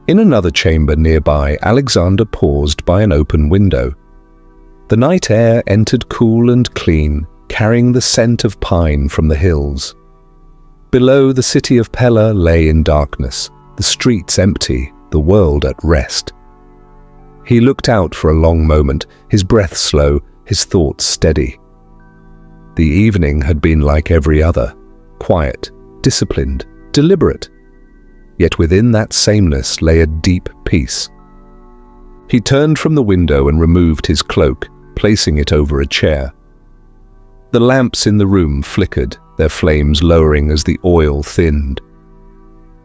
In another chamber nearby, Alexander paused by an open window. The night air entered cool and clean, carrying the scent of pine from the hills. Below, the city of Pella lay in darkness, the streets empty, the world at rest. He looked out for a long moment, his breath slow, his thoughts steady. The evening had been like every other, quiet, disciplined, deliberate. Yet within that sameness lay a deep peace. He turned from the window and removed his cloak, placing it over a chair. The lamps in the room flickered, their flames lowering as the oil thinned.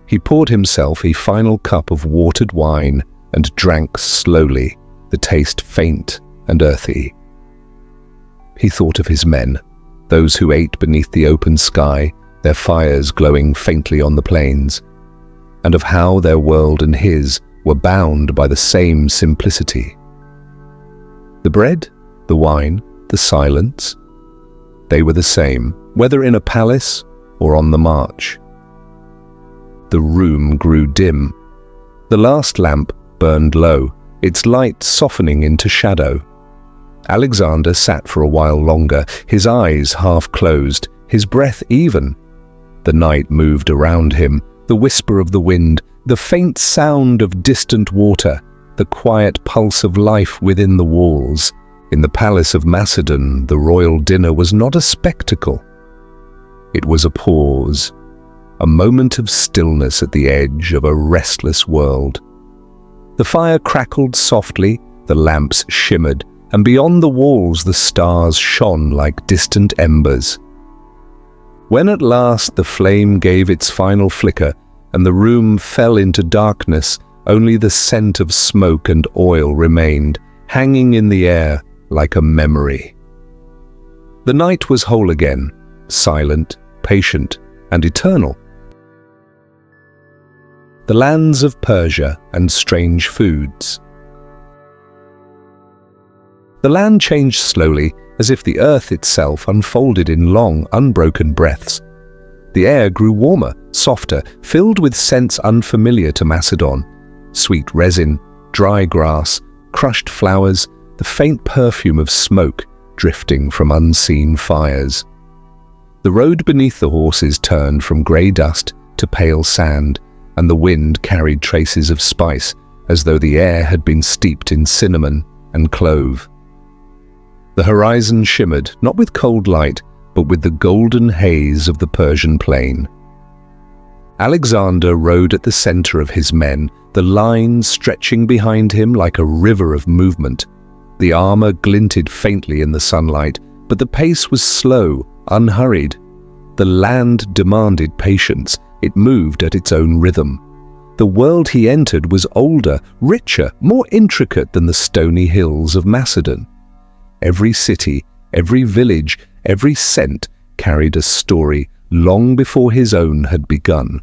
He poured himself a final cup of watered wine and drank slowly, the taste faint and earthy. He thought of his men, those who ate beneath the open sky, their fires glowing faintly on the plains, and of how their world and his were bound by the same simplicity. The bread, the wine, the silence, they were the same, whether in a palace or on the march. The room grew dim. The last lamp burned low, its light softening into shadow. Alexander sat for a while longer, his eyes half closed, his breath even. The night moved around him, the whisper of the wind, the faint sound of distant water, the quiet pulse of life within the walls. In the palace of Macedon, the royal dinner was not a spectacle. It was a pause, a moment of stillness at the edge of a restless world. The fire crackled softly, the lamps shimmered, and beyond the walls the stars shone like distant embers. When at last the flame gave its final flicker and the room fell into darkness, only the scent of smoke and oil remained, hanging in the air like a memory. The night was whole again, silent, patient, and eternal. The lands of Persia and strange foods. The land changed slowly, as if the earth itself unfolded in long, unbroken breaths. The air grew warmer, softer, filled with scents unfamiliar to Macedon. Sweet resin, dry grass, crushed flowers, the faint perfume of smoke drifting from unseen fires. The road beneath the horses turned from grey dust to pale sand, and the wind carried traces of spice, as though the air had been steeped in cinnamon and clove. The horizon shimmered, not with cold light, but with the golden haze of the Persian plain. Alexander rode at the center of his men, the lines stretching behind him like a river of movement. The armor glinted faintly in the sunlight, but the pace was slow, unhurried. The land demanded patience. It moved at its own rhythm. The world he entered was older, richer, more intricate than the stony hills of Macedon. Every city, every village, every scent carried a story long before his own had begun.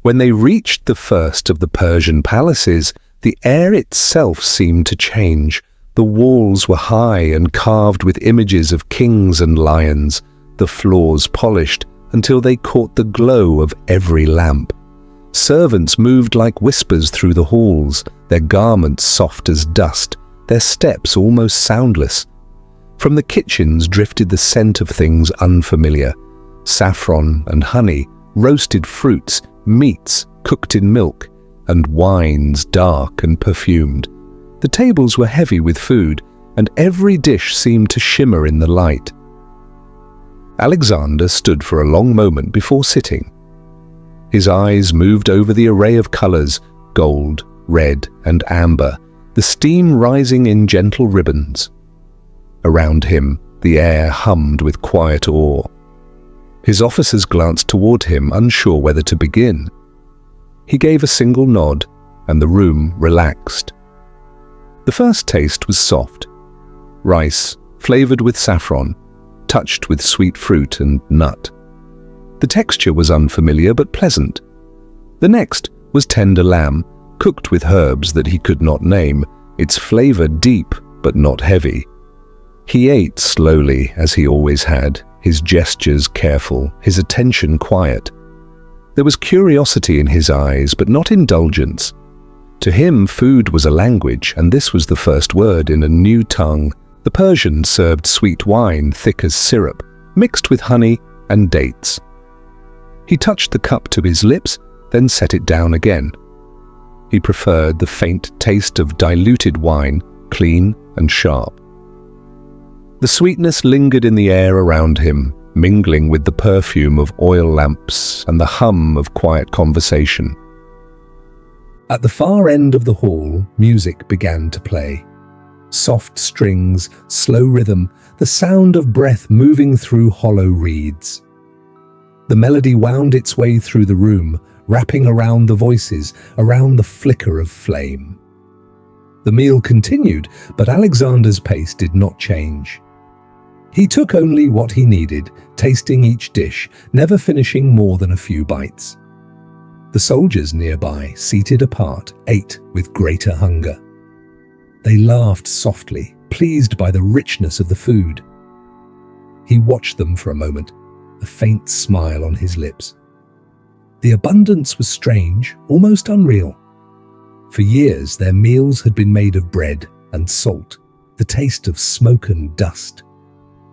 When they reached the first of the Persian palaces, the air itself seemed to change. The walls were high and carved with images of kings and lions, the floors polished until they caught the glow of every lamp. Servants moved like whispers through the halls, their garments soft as dust, their steps almost soundless. From the kitchens drifted the scent of things unfamiliar: saffron and honey, roasted fruits, meats cooked in milk, and wines dark and perfumed. The tables were heavy with food, and every dish seemed to shimmer in the light. Alexander stood for a long moment before sitting. His eyes moved over the array of colors, gold, red, and amber, the steam rising in gentle ribbons. Around him, the air hummed with quiet awe. His officers glanced toward him, unsure whether to begin. He gave a single nod, and the room relaxed. The first taste was soft. Rice, flavored with saffron, touched with sweet fruit and nut. The texture was unfamiliar but pleasant. The next was tender lamb, cooked with herbs that he could not name, its flavor deep but not heavy. He ate slowly, as he always had, his gestures careful, his attention quiet. There was curiosity in his eyes, but not indulgence. To him, food was a language, and this was the first word in a new tongue. The Persians served sweet wine, thick as syrup, mixed with honey and dates. He touched the cup to his lips, then set it down again. He preferred the faint taste of diluted wine, clean and sharp. The sweetness lingered in the air around him, mingling with the perfume of oil lamps and the hum of quiet conversation. At the far end of the hall, music began to play. Soft strings, slow rhythm, the sound of breath moving through hollow reeds. The melody wound its way through the room, wrapping around the voices, around the flicker of flame. The meal continued, but Alexander's pace did not change. He took only what he needed, tasting each dish, never finishing more than a few bites. The soldiers nearby, seated apart, ate with greater hunger. They laughed softly, pleased by the richness of the food. He watched them for a moment, a faint smile on his lips. The abundance was strange, almost unreal. For years, their meals had been made of bread and salt, the taste of smoke and dust.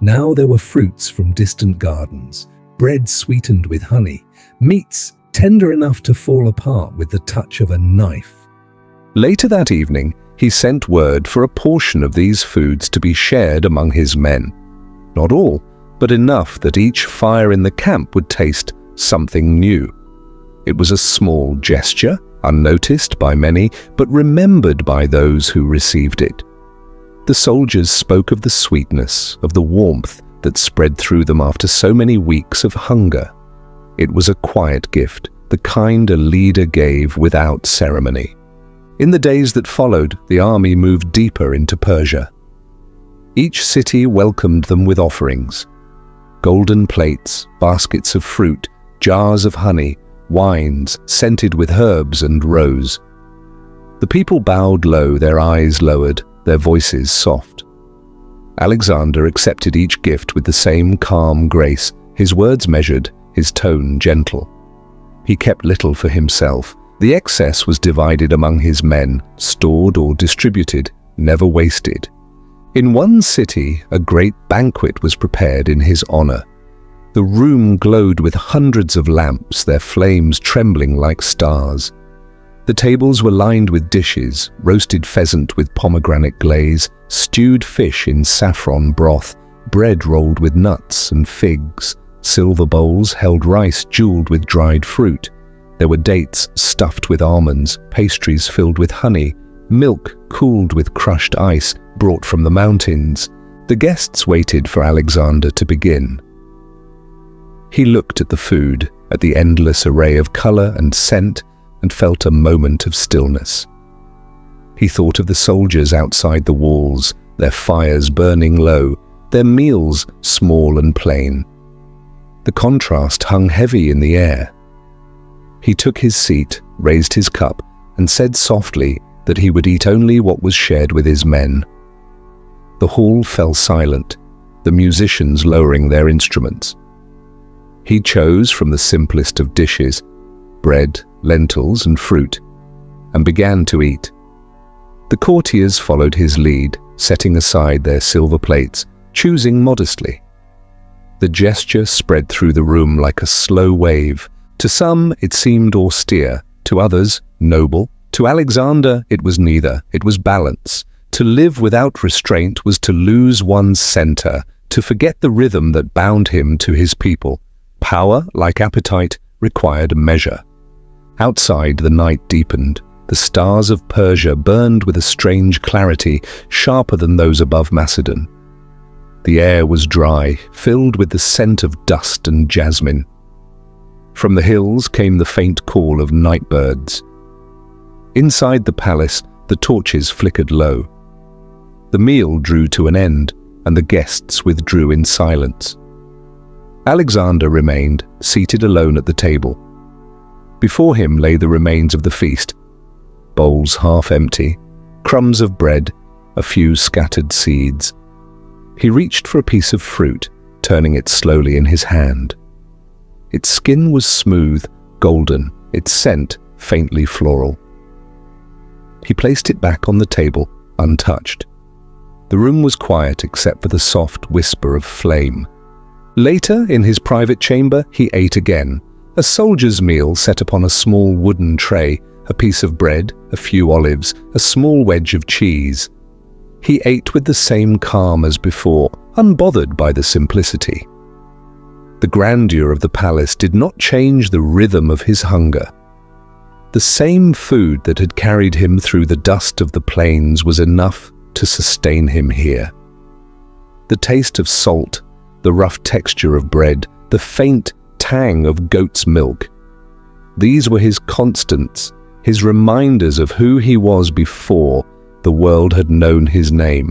Now there were fruits from distant gardens, bread sweetened with honey, meats tender enough to fall apart with the touch of a knife. Later that evening, he sent word for a portion of these foods to be shared among his men. Not all, but enough that each fire in the camp would taste something new. It was a small gesture, unnoticed by many, but remembered by those who received it. The soldiers spoke of the sweetness, of the warmth that spread through them after so many weeks of hunger. It was a quiet gift, the kind a leader gave without ceremony. In the days that followed, the army moved deeper into Persia. Each city welcomed them with offerings: golden plates, baskets of fruit, jars of honey, wines scented with herbs and rose. The people bowed low, their eyes lowered, their voices soft. Alexander accepted each gift with the same calm grace, his words measured, his tone gentle. He kept little for himself. The excess was divided among his men, stored or distributed, never wasted. In one city, a great banquet was prepared in his honor. The room glowed with hundreds of lamps, their flames trembling like stars. The tables were lined with dishes: roasted pheasant with pomegranate glaze, stewed fish in saffron broth, bread rolled with nuts and figs. Silver bowls held rice jeweled with dried fruit. There were dates stuffed with almonds, pastries filled with honey, milk cooled with crushed ice brought from the mountains. The guests waited for Alexander to begin. He looked at the food, at the endless array of color and scent, and felt a moment of stillness. He thought of the soldiers outside the walls, their fires burning low, their meals small and plain. The contrast hung heavy in the air. He took his seat, raised his cup, and said softly that he would eat only what was shared with his men. The hall fell silent, the musicians lowering their instruments. He chose from the simplest of dishes, bread, lentils, and fruit, and began to eat. The courtiers followed his lead, setting aside their silver plates, choosing modestly. The gesture spread through the room like a slow wave. To some, it seemed austere, to others, noble. To Alexander, it was neither. It was balance. To live without restraint was to lose one's center, to forget the rhythm that bound him to his people. Power, like appetite, required a measure. Outside, the night deepened. The stars of Persia burned with a strange clarity, sharper than those above Macedon. The air was dry, filled with the scent of dust and jasmine. From the hills came the faint call of night birds. Inside the palace, the torches flickered low. The meal drew to an end, and the guests withdrew in silence. Alexander remained, seated alone at the table. Before him lay the remains of the feast, bowls half empty, crumbs of bread, a few scattered seeds. He reached for a piece of fruit, turning it slowly in his hand. Its skin was smooth, golden, its scent faintly floral. He placed it back on the table, untouched. The room was quiet except for the soft whisper of flame. Later, in his private chamber, he ate again. A soldier's meal set upon a small wooden tray, a piece of bread, a few olives, a small wedge of cheese. He ate with the same calm as before, unbothered by the simplicity. The grandeur of the palace did not change the rhythm of his hunger. The same food that had carried him through the dust of the plains was enough to sustain him here. The taste of salt, the rough texture of bread, the faint tang of goat's milk. These were his constants, his reminders of who he was before the world had known his name.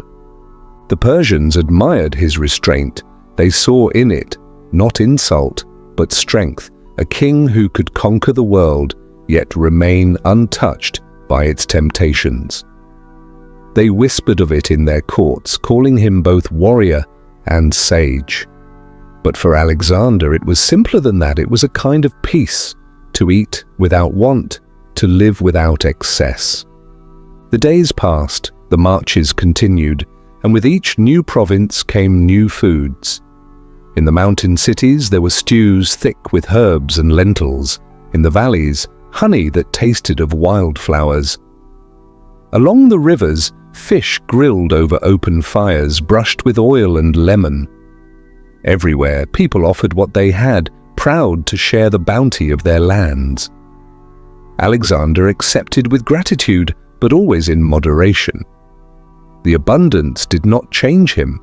The Persians admired his restraint. They saw in it not insult, but strength, a king who could conquer the world, yet remain untouched by its temptations. They whispered of it in their courts, calling him both warrior and sage. But for Alexander, it was simpler than that. It was a kind of peace, to eat without want, to live without excess. The days passed, the marches continued, and with each new province came new foods. In the mountain cities there were stews thick with herbs and lentils. In the valleys, honey that tasted of wildflowers. Along the rivers, fish grilled over open fires, brushed with oil and lemon. Everywhere, people offered what they had, proud to share the bounty of their lands. Alexander accepted with gratitude, but always in moderation. The abundance did not change him.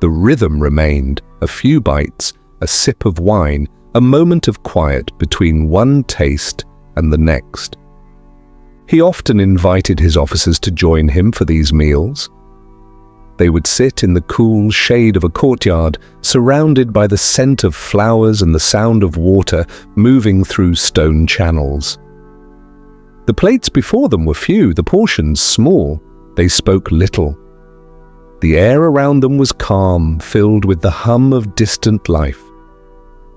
The rhythm remained, a few bites, a sip of wine, a moment of quiet between one taste and the next. He often invited his officers to join him for these meals. They would sit in the cool shade of a courtyard, surrounded by the scent of flowers and the sound of water moving through stone channels. The plates before them were few, the portions small. They spoke little. The air around them was calm, filled with the hum of distant life.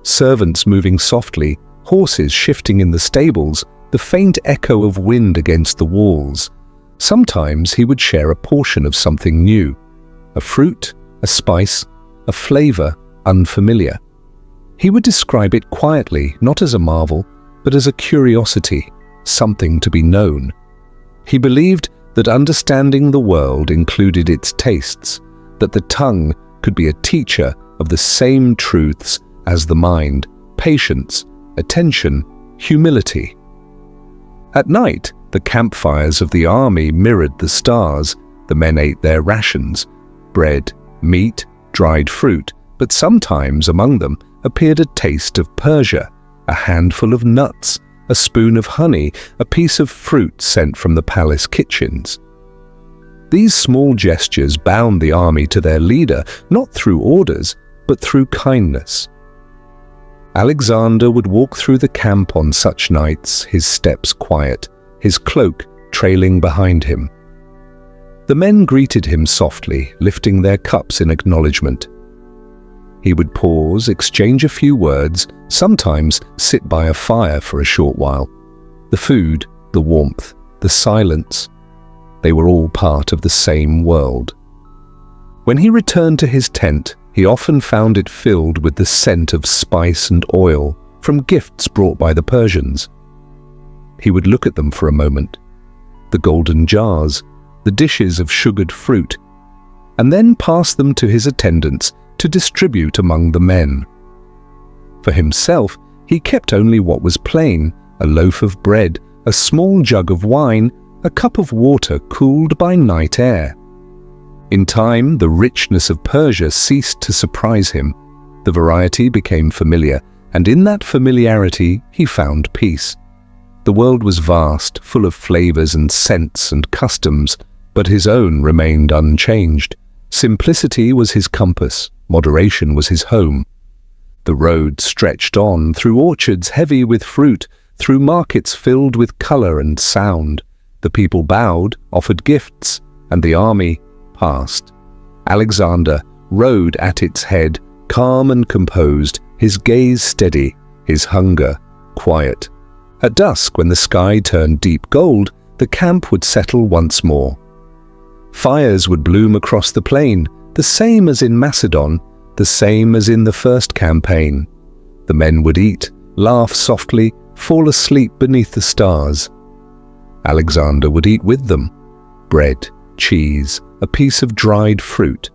Servants moving softly, horses shifting in the stables, the faint echo of wind against the walls. Sometimes he would share a portion of something new, a fruit, a spice, a flavor unfamiliar. He would describe it quietly, not as a marvel, but as a curiosity, something to be known. He believed that understanding the world included its tastes, that the tongue could be a teacher of the same truths as the mind, patience, attention, humility. At night, the campfires of the army mirrored the stars. The men ate their rations, bread, meat, dried fruit, but sometimes among them appeared a taste of Persia, a handful of nuts, a spoon of honey, a piece of fruit sent from the palace kitchens. These small gestures bound the army to their leader, not through orders, but through kindness. Alexander would walk through the camp on such nights, his steps quiet, his cloak trailing behind him. The men greeted him softly, lifting their cups in acknowledgement. He would pause, exchange a few words, sometimes sit by a fire for a short while. The food, the warmth, the silence, they were all part of the same world. When he returned to his tent, he often found it filled with the scent of spice and oil from gifts brought by the Persians. He would look at them for a moment, the golden jars, the dishes of sugared fruit, and then pass them to his attendants to distribute among the men. For himself, he kept only what was plain, a loaf of bread, a small jug of wine, a cup of water cooled by night air. In time, the richness of Persia ceased to surprise him. The variety became familiar, and in that familiarity he found peace. The world was vast, full of flavors and scents and customs, but his own remained unchanged. Simplicity was his compass, moderation was his home. The road stretched on, through orchards heavy with fruit, through markets filled with color and sound. The people bowed, offered gifts, and the army passed. Alexander rode at its head, calm and composed, his gaze steady, his hunger quiet. At dusk, when the sky turned deep gold, the camp would settle once more. Fires would bloom across the plain, the same as in Macedon, the same as in the first campaign. The men would eat, laugh softly, fall asleep beneath the stars. Alexander would eat with them. Bread, cheese, a piece of dried fruit.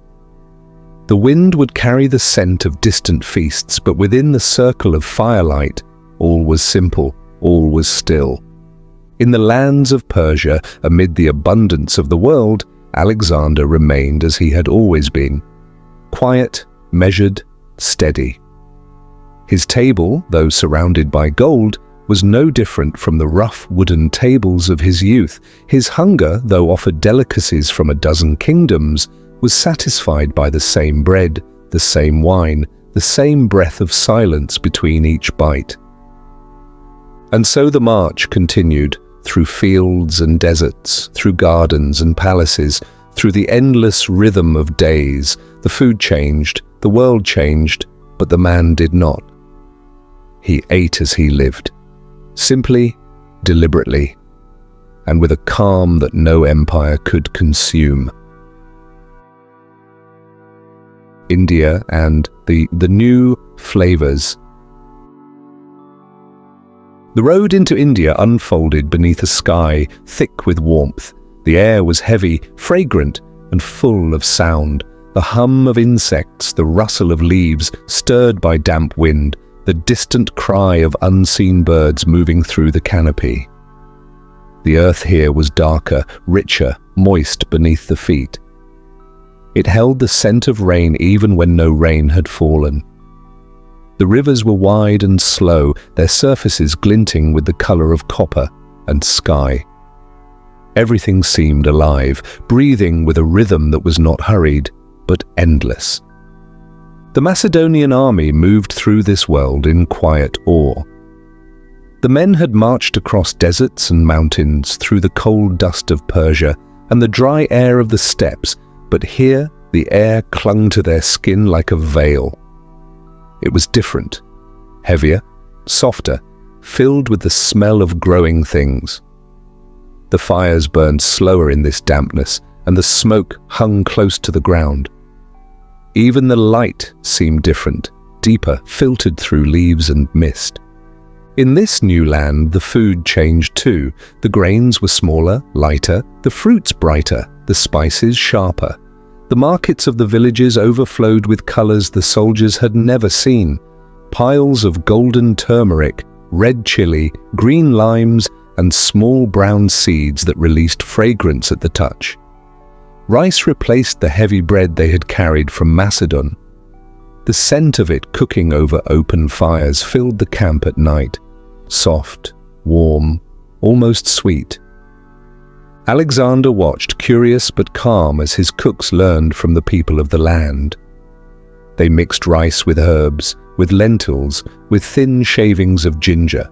The wind would carry the scent of distant feasts, but within the circle of firelight, all was simple, all was still. In the lands of Persia, amid the abundance of the world, Alexander remained as he had always been, quiet, measured, steady. His table, though surrounded by gold, was no different from the rough wooden tables of his youth. His hunger, though offered delicacies from a dozen kingdoms, was satisfied by the same bread, the same wine, the same breath of silence between each bite. And so the march continued, through fields and deserts, through gardens and palaces, through the endless rhythm of days. The food changed, the world changed, but the man did not. He ate as he lived, simply, deliberately, and with a calm that no empire could consume. India and the new flavors. The road into India unfolded beneath a sky thick with warmth. The air was heavy, fragrant, and full of sound. The hum of insects, the rustle of leaves stirred by damp wind, the distant cry of unseen birds moving through the canopy. The earth here was darker, richer, moist beneath the feet. It held the scent of rain even when no rain had fallen. The rivers were wide and slow, their surfaces glinting with the color of copper and sky. Everything seemed alive, breathing with a rhythm that was not hurried, but endless. The Macedonian army moved through this world in quiet awe. The men had marched across deserts and mountains, through the cold dust of Persia and the dry air of the steppes, but here the air clung to their skin like a veil. It was different, heavier, softer, filled with the smell of growing things. The fires burned slower in this dampness, and the smoke hung close to the ground. Even the light seemed different, deeper, filtered through leaves and mist. In this new land, the food changed too. The grains were smaller, lighter, the fruits brighter, the spices sharper. The markets of the villages overflowed with colors the soldiers had never seen. Piles of golden turmeric, red chili, green limes, and small brown seeds that released fragrance at the touch. Rice replaced the heavy bread they had carried from Macedon. The scent of it cooking over open fires filled the camp at night, soft, warm, almost sweet. Alexander watched, curious but calm, as his cooks learned from the people of the land. They mixed rice with herbs, with lentils, with thin shavings of ginger.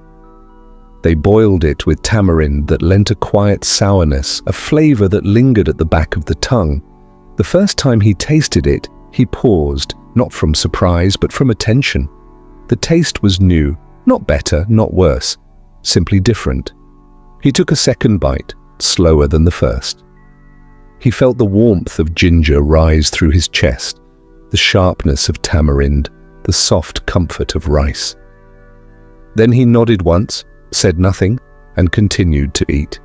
They boiled it with tamarind that lent a quiet sourness, a flavor that lingered at the back of the tongue. The first time he tasted it, he paused, not from surprise, but from attention. The taste was new, not better, not worse, simply different. He took a second bite, slower than the first. He felt the warmth of ginger rise through his chest, the sharpness of tamarind, the soft comfort of rice. Then he nodded once, said nothing, and continued to eat.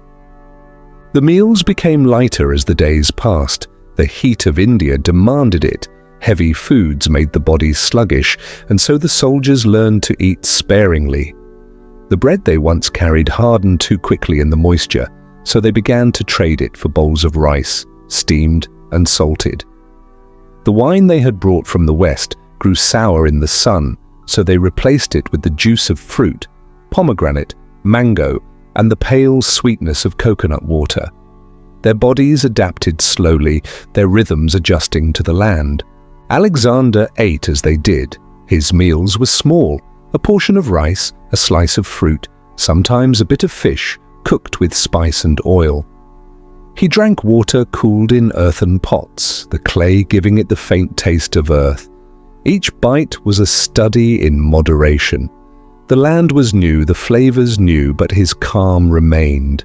The meals became lighter as the days passed. The heat of India demanded it. Heavy foods made the body sluggish, and so the soldiers learned to eat sparingly. The bread they once carried hardened too quickly in the moisture, so they began to trade it for bowls of rice, steamed and salted. The wine they had brought from the west grew sour in the sun, so they replaced it with the juice of fruit, pomegranate, mango, and the pale sweetness of coconut water. Their bodies adapted slowly, their rhythms adjusting to the land. Alexander ate as they did. His meals were small, a portion of rice, a slice of fruit, sometimes a bit of fish, cooked with spice and oil. He drank water cooled in earthen pots, the clay giving it the faint taste of earth. Each bite was a study in moderation. The land was new, the flavors new, but his calm remained.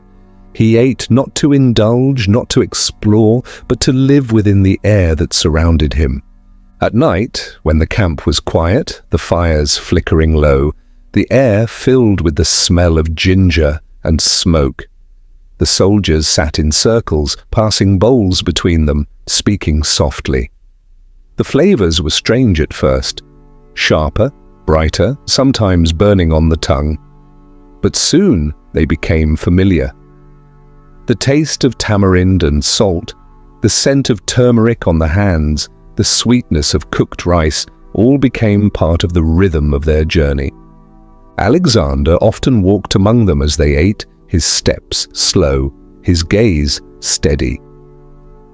He ate not to indulge, not to explore, but to live within the air that surrounded him. At night, when the camp was quiet, the fires flickering low, the air filled with the smell of ginger and smoke. The soldiers sat in circles, passing bowls between them, speaking softly. The flavors were strange at first, sharper, brighter, sometimes burning on the tongue. But soon they became familiar. The taste of tamarind and salt, the scent of turmeric on the hands, the sweetness of cooked rice, all became part of the rhythm of their journey. Alexander often walked among them as they ate, his steps slow, his gaze steady.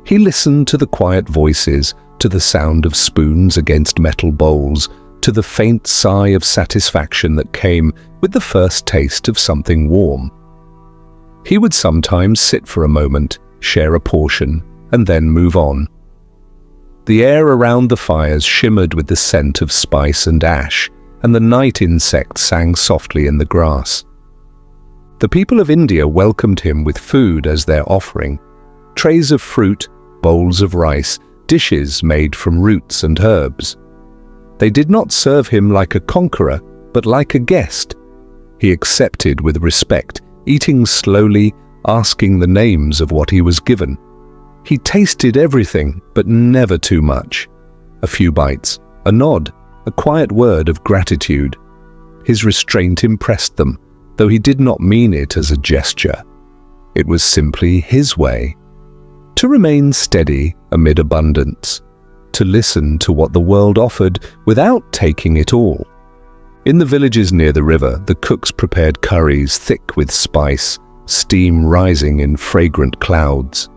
He listened to the quiet voices, to the sound of spoons against metal bowls, to the faint sigh of satisfaction that came with the first taste of something warm. He would sometimes sit for a moment, share a portion, and then move on. The air around the fires shimmered with the scent of spice and ash, and the night insects sang softly in the grass. The people of India welcomed him with food as their offering, trays of fruit, bowls of rice, dishes made from roots and herbs. They did not serve him like a conqueror, but like a guest. He accepted with respect, eating slowly, asking the names of what he was given. He tasted everything, but never too much. A few bites, a nod, a quiet word of gratitude. His restraint impressed them, though he did not mean it as a gesture. It was simply his way. To remain steady amid abundance, to listen to what the world offered without taking it all. In the villages near the river, the cooks prepared curries thick with spice, steam rising in fragrant clouds.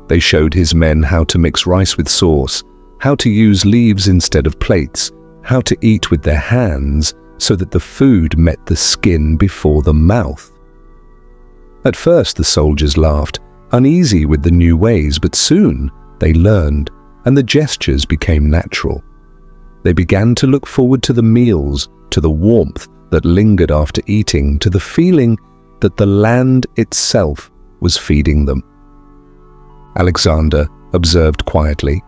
They showed his men how to mix rice with sauce, how to use leaves instead of plates, how to eat with their hands so that the food met the skin before the mouth. At first the soldiers laughed, uneasy with the new ways, but soon they learned, and the gestures became natural. They began to look forward to the meals, to the warmth that lingered after eating, to the feeling that the land itself was feeding them. Alexander observed quietly.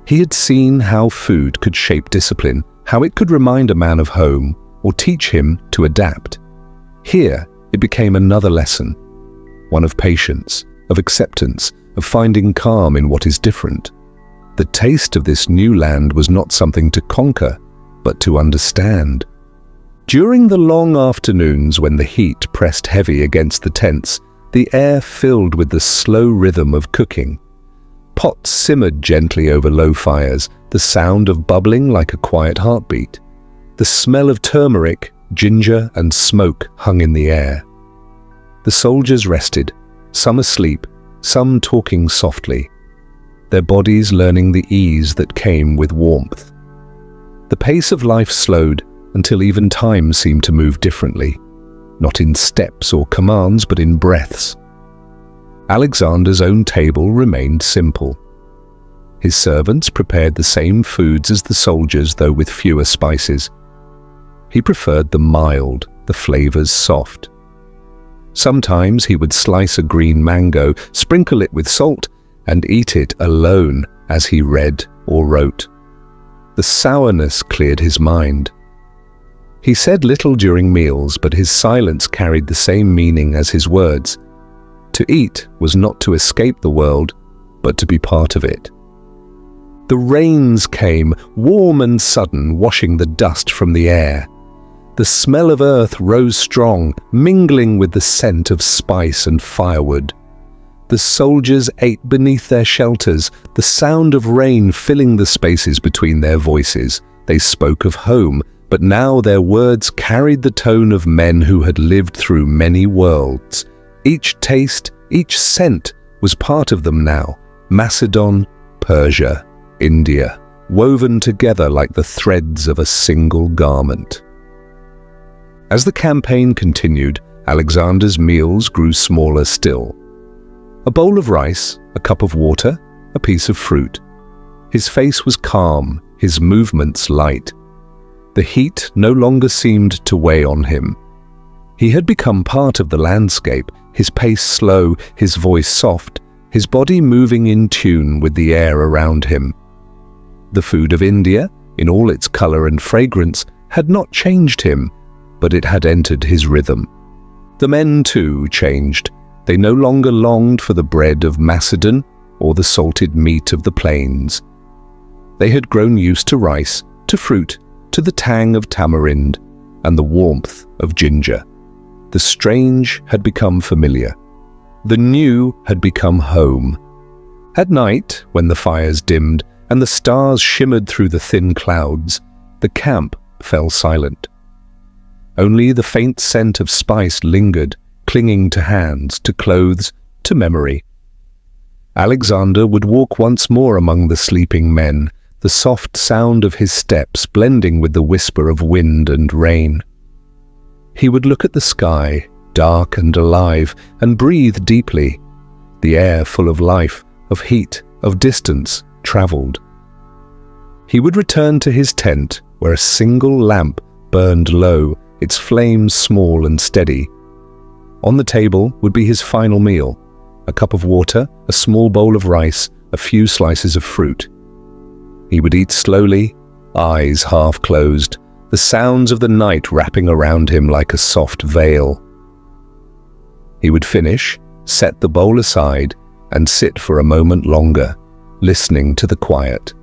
He had seen how food could shape discipline, how it could remind a man of home or teach him to adapt. Here it became another lesson, one of patience, of acceptance, of finding calm in what is different. The taste of this new land was not something to conquer, but to understand. During the long afternoons when the heat pressed heavy against the tents, the air filled with the slow rhythm of cooking. Pots simmered gently over low fires, the sound of bubbling like a quiet heartbeat. The smell of turmeric, Ginger and smoke hung in the air. The soldiers rested, some asleep, some talking softly, their bodies learning the ease that came with warmth. The pace of life slowed until even time seemed to move differently, not in steps or commands, but in breaths. Alexander's own table remained simple. His servants prepared the same foods as the soldiers, though with fewer spices. He preferred them mild, the flavors soft. Sometimes he would slice a green mango, sprinkle it with salt, and eat it alone as he read or wrote. The sourness cleared his mind. He said little during meals, but his silence carried the same meaning as his words. To eat was not to escape the world, but to be part of it. The rains came, warm and sudden, washing the dust from the air. The smell of earth rose strong, mingling with the scent of spice and firewood. The soldiers ate beneath their shelters, the sound of rain filling the spaces between their voices. They spoke of home, but now their words carried the tone of men who had lived through many worlds. Each taste, each scent was part of them now. Macedon, Persia, India, woven together like the threads of a single garment. As the campaign continued, Alexander's meals grew smaller still. A bowl of rice, a cup of water, a piece of fruit. His face was calm, his movements light. The heat no longer seemed to weigh on him. He had become part of the landscape, his pace slow, his voice soft, his body moving in tune with the air around him. The food of India, in all its color and fragrance, had not changed him, but it had entered his rhythm. The men, too, changed. They no longer longed for the bread of Macedon or the salted meat of the plains. They had grown used to rice, to fruit, to the tang of tamarind, and the warmth of ginger. The strange had become familiar. The new had become home. At night, when the fires dimmed and the stars shimmered through the thin clouds, the camp fell silent. Only the faint scent of spice lingered, clinging to hands, to clothes, to memory. Alexander would walk once more among the sleeping men, the soft sound of his steps blending with the whisper of wind and rain. He would look at the sky, dark and alive, and breathe deeply. The air full of life, of heat, of distance, traveled. He would return to his tent, where a single lamp burned low, its flames small and steady. On the table would be his final meal: a cup of water, a small bowl of rice, a few slices of fruit. He would eat slowly, eyes half closed, the sounds of the night wrapping around him like a soft veil. He would finish, set the bowl aside, and sit for a moment longer, listening to the quiet.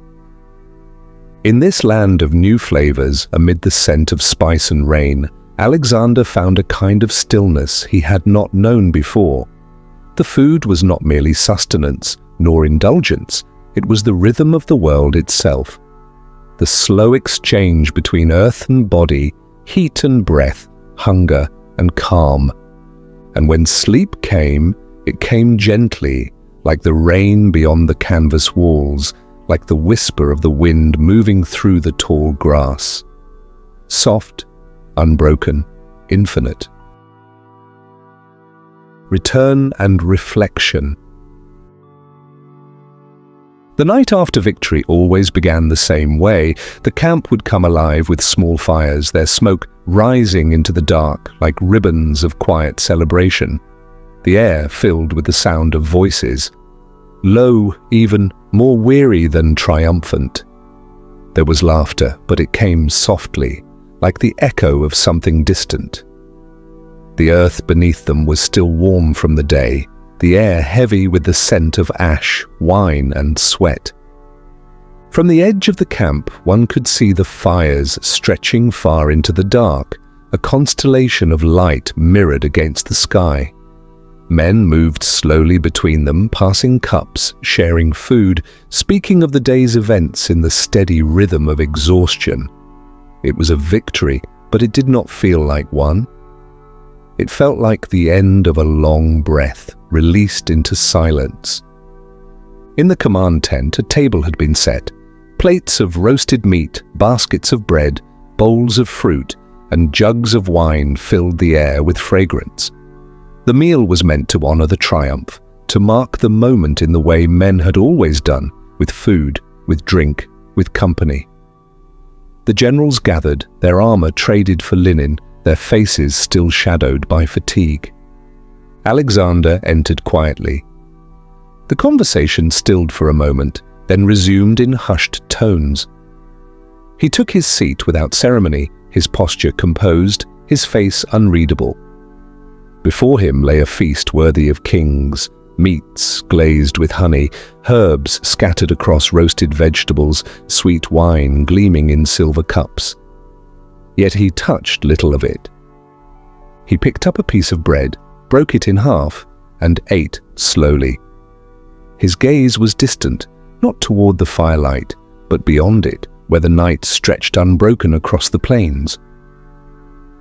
In this land of new flavors, amid the scent of spice and rain, Alexander found a kind of stillness he had not known before. The food was not merely sustenance, nor indulgence. It was the rhythm of the world itself. The slow exchange between earth and body, heat and breath, hunger and calm. And when sleep came, it came gently, like the rain beyond the canvas walls, like the whisper of the wind moving through the tall grass. Soft, unbroken, infinite. Return and reflection. The night after victory always began the same way. The camp would come alive with small fires, their smoke rising into the dark like ribbons of quiet celebration. The air filled with the sound of voices, low, even more weary than triumphant. There was laughter, but it came softly, like the echo of something distant. The earth beneath them was still warm from the day, the air heavy with the scent of ash, wine, and sweat. From the edge of the camp, one could see the fires stretching far into the dark, a constellation of light mirrored against the sky. Men moved slowly between them, passing cups, sharing food, speaking of the day's events in the steady rhythm of exhaustion. It was a victory, but it did not feel like one. It felt like the end of a long breath, released into silence. In the command tent, a table had been set. Plates of roasted meat, baskets of bread, bowls of fruit, and jugs of wine filled the air with fragrance. The meal was meant to honor the triumph, to mark the moment in the way men had always done, with food, with drink, with company. The generals gathered, their armor traded for linen, their faces still shadowed by fatigue. Alexander entered quietly. The conversation stilled for a moment, then resumed in hushed tones. He took his seat without ceremony, his posture composed, his face unreadable. Before him lay a feast worthy of kings, meats glazed with honey, herbs scattered across roasted vegetables, sweet wine gleaming in silver cups. Yet he touched little of it. He picked up a piece of bread, broke it in half, and ate slowly. His gaze was distant, not toward the firelight, but beyond it, where the night stretched unbroken across the plains.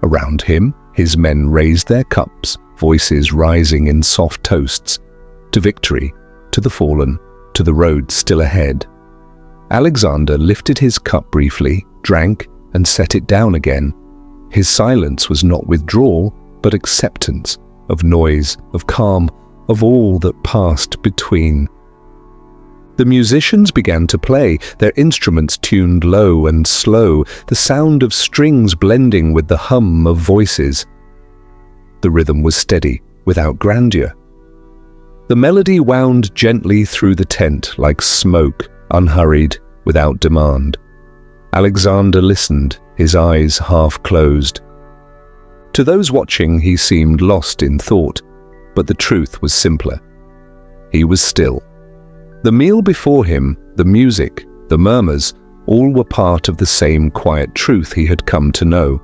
Around him, his men raised their cups, voices rising in soft toasts, to victory, to the fallen, to the road still ahead. Alexander lifted his cup briefly, drank, and set it down again. His silence was not withdrawal, but acceptance of noise, of calm, of all that passed between. The musicians began to play, their instruments tuned low and slow, the sound of strings blending with the hum of voices. The rhythm was steady, without grandeur. The melody wound gently through the tent like smoke, unhurried, without demand. Alexander listened, his eyes half closed. To those watching, he seemed lost in thought, but the truth was simpler. He was still. The meal before him, the music, the murmurs, all were part of the same quiet truth he had come to know.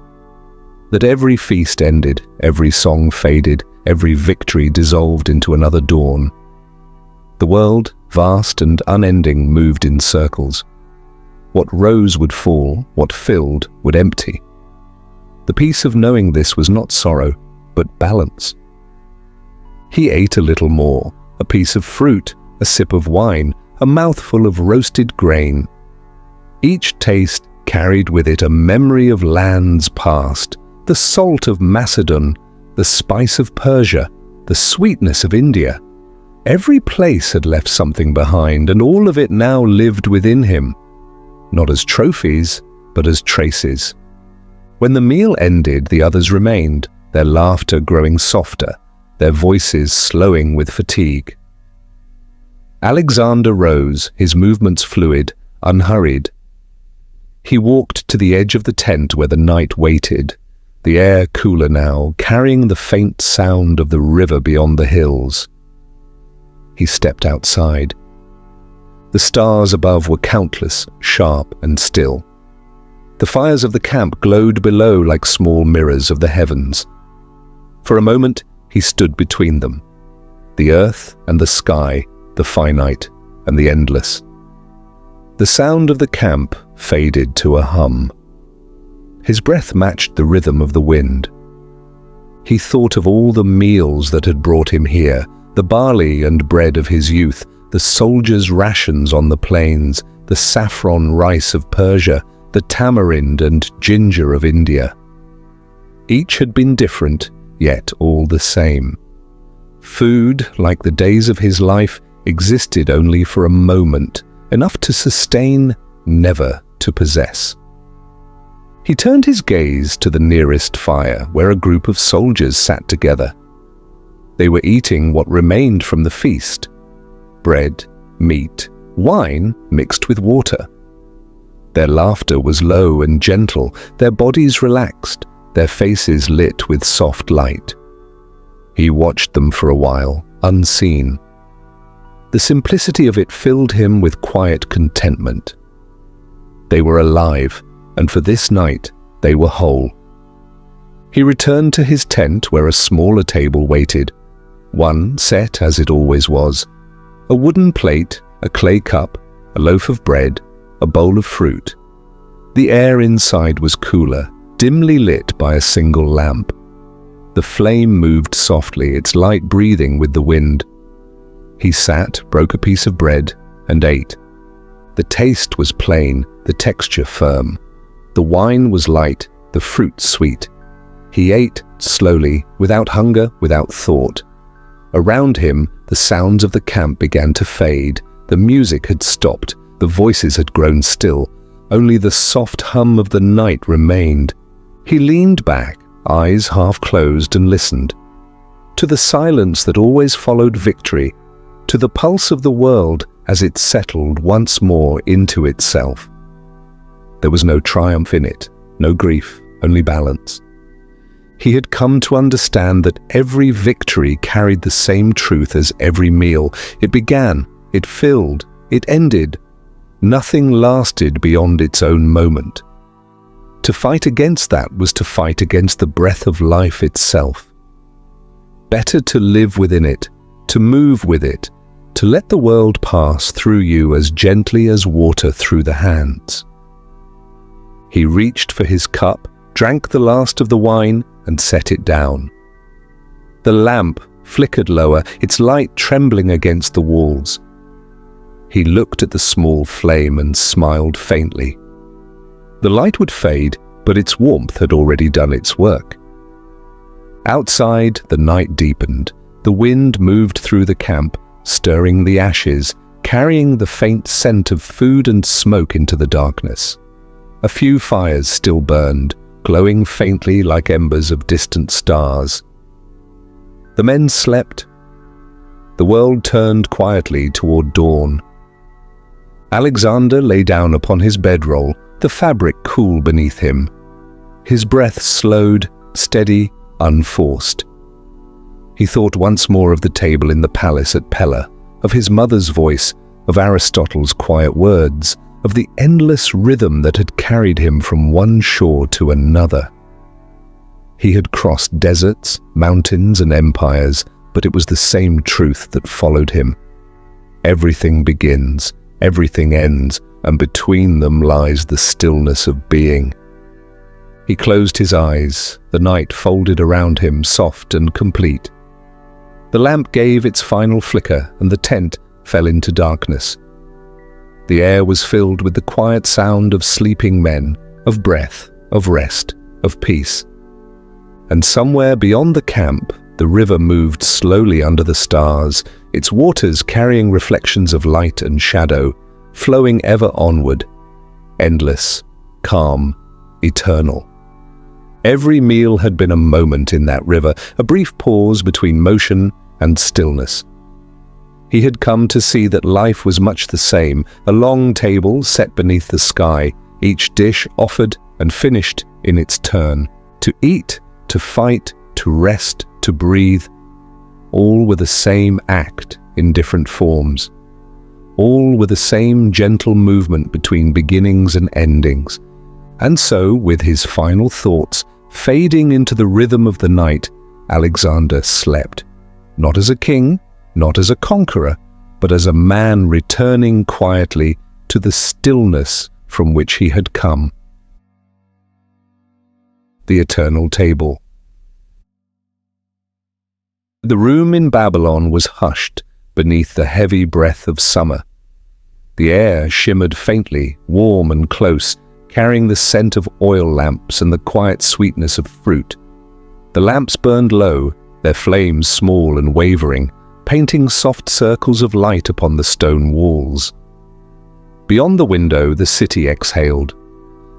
That every feast ended, every song faded, every victory dissolved into another dawn. The world, vast and unending, moved in circles. What rose would fall, what filled would empty. The peace of knowing this was not sorrow, but balance. He ate a little more, a piece of fruit, a sip of wine, a mouthful of roasted grain. Each taste carried with it a memory of lands past, the salt of Macedon, the spice of Persia, the sweetness of India. Every place had left something behind, and all of it now lived within him, not as trophies, but as traces. When the meal ended, the others remained, their laughter growing softer, their voices slowing with fatigue. Alexander rose, his movements fluid, unhurried. He walked to the edge of the tent where the night waited, the air cooler now, carrying the faint sound of the river beyond the hills. He stepped outside. The stars above were countless, sharp and still. The fires of the camp glowed below like small mirrors of the heavens. For a moment, he stood between them, the earth and the sky, the finite and the endless. The sound of the camp faded to a hum. His breath matched the rhythm of the wind. He thought of all the meals that had brought him here, the barley and bread of his youth, the soldiers' rations on the plains, the saffron rice of Persia, the tamarind and ginger of India. Each had been different, yet all the same. Food, like the days of his life, existed only for a moment, enough to sustain, never to possess. He turned his gaze to the nearest fire, where a group of soldiers sat together. They were eating what remained from the feast: bread, meat, wine mixed with water. Their laughter was low and gentle, their bodies relaxed, their faces lit with soft light. He watched them for a while, unseen. The simplicity of it filled him with quiet contentment. They were alive, and for this night they were whole. He returned to his tent where a smaller table waited, one set as it always was: a wooden plate, a clay cup, a loaf of bread, a bowl of fruit. The air inside was cooler, dimly lit by a single lamp. The flame moved softly, its light breathing with the wind. He sat, broke a piece of bread, and ate. The taste was plain, the texture firm. The wine was light, the fruit sweet. He ate slowly, without hunger, without thought. Around him, the sounds of the camp began to fade. The music had stopped, the voices had grown still. Only the soft hum of the night remained. He leaned back, eyes half closed, and listened. To the silence that always followed victory, to the pulse of the world as it settled once more into itself. There was no triumph in it, no grief, only balance. He had come to understand that every victory carried the same truth as every meal. It began, it filled, it ended. Nothing lasted beyond its own moment. To fight against that was to fight against the breath of life itself. Better to live within it, to move with it, to let the world pass through you as gently as water through the hands. He reached for his cup, drank the last of the wine, and set it down. The lamp flickered lower, its light trembling against the walls. He looked at the small flame and smiled faintly. The light would fade, but its warmth had already done its work. Outside, the night deepened. The wind moved through the camp, stirring the ashes, carrying the faint scent of food and smoke into the darkness. A few fires still burned, glowing faintly like embers of distant stars. The men slept. The world turned quietly toward dawn. Alexander lay down upon his bedroll, the fabric cool beneath him. His breath slowed, steady, unforced. He thought once more of the table in the palace at Pella, of his mother's voice, of Aristotle's quiet words, of the endless rhythm that had carried him from one shore to another. He had crossed deserts, mountains, and empires, but it was the same truth that followed him. Everything begins, everything ends, and between them lies the stillness of being. He closed his eyes, the night folded around him, soft and complete. The lamp gave its final flicker, and the tent fell into darkness. The air was filled with the quiet sound of sleeping men, of breath, of rest, of peace. And somewhere beyond the camp, the river moved slowly under the stars, its waters carrying reflections of light and shadow, flowing ever onward, endless, calm, eternal. Every meal had been a moment in that river, a brief pause between motion and stillness. He had come to see that life was much the same, a long table set beneath the sky, each dish offered and finished in its turn. To eat, to fight, to rest, to breathe, all were the same act in different forms. All were the same gentle movement between beginnings and endings. And so, with his final thoughts fading into the rhythm of the night, Alexander slept, not as a king, not as a conqueror, but as a man returning quietly to the stillness from which he had come. The Eternal Table. The room in Babylon was hushed beneath the heavy breath of summer. The air shimmered faintly, warm and close, carrying the scent of oil lamps and the quiet sweetness of fruit. The lamps burned low, their flames small and wavering, painting soft circles of light upon the stone walls. Beyond the window, the city exhaled.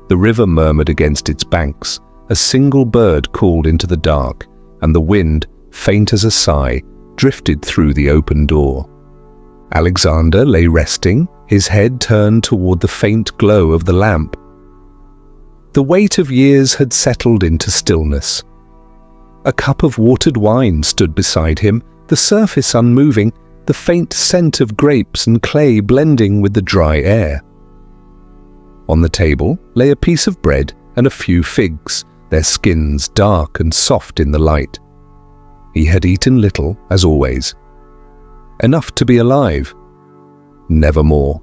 The river murmured against its banks. A single bird called into the dark, and the wind, faint as a sigh, drifted through the open door. Alexander lay resting, his head turned toward the faint glow of the lamp. The weight of years had settled into stillness. A cup of watered wine stood beside him, the surface unmoving, the faint scent of grapes and clay blending with the dry air. On the table lay a piece of bread and a few figs, their skins dark and soft in the light. He had eaten little, as always. Enough to be alive. Never more.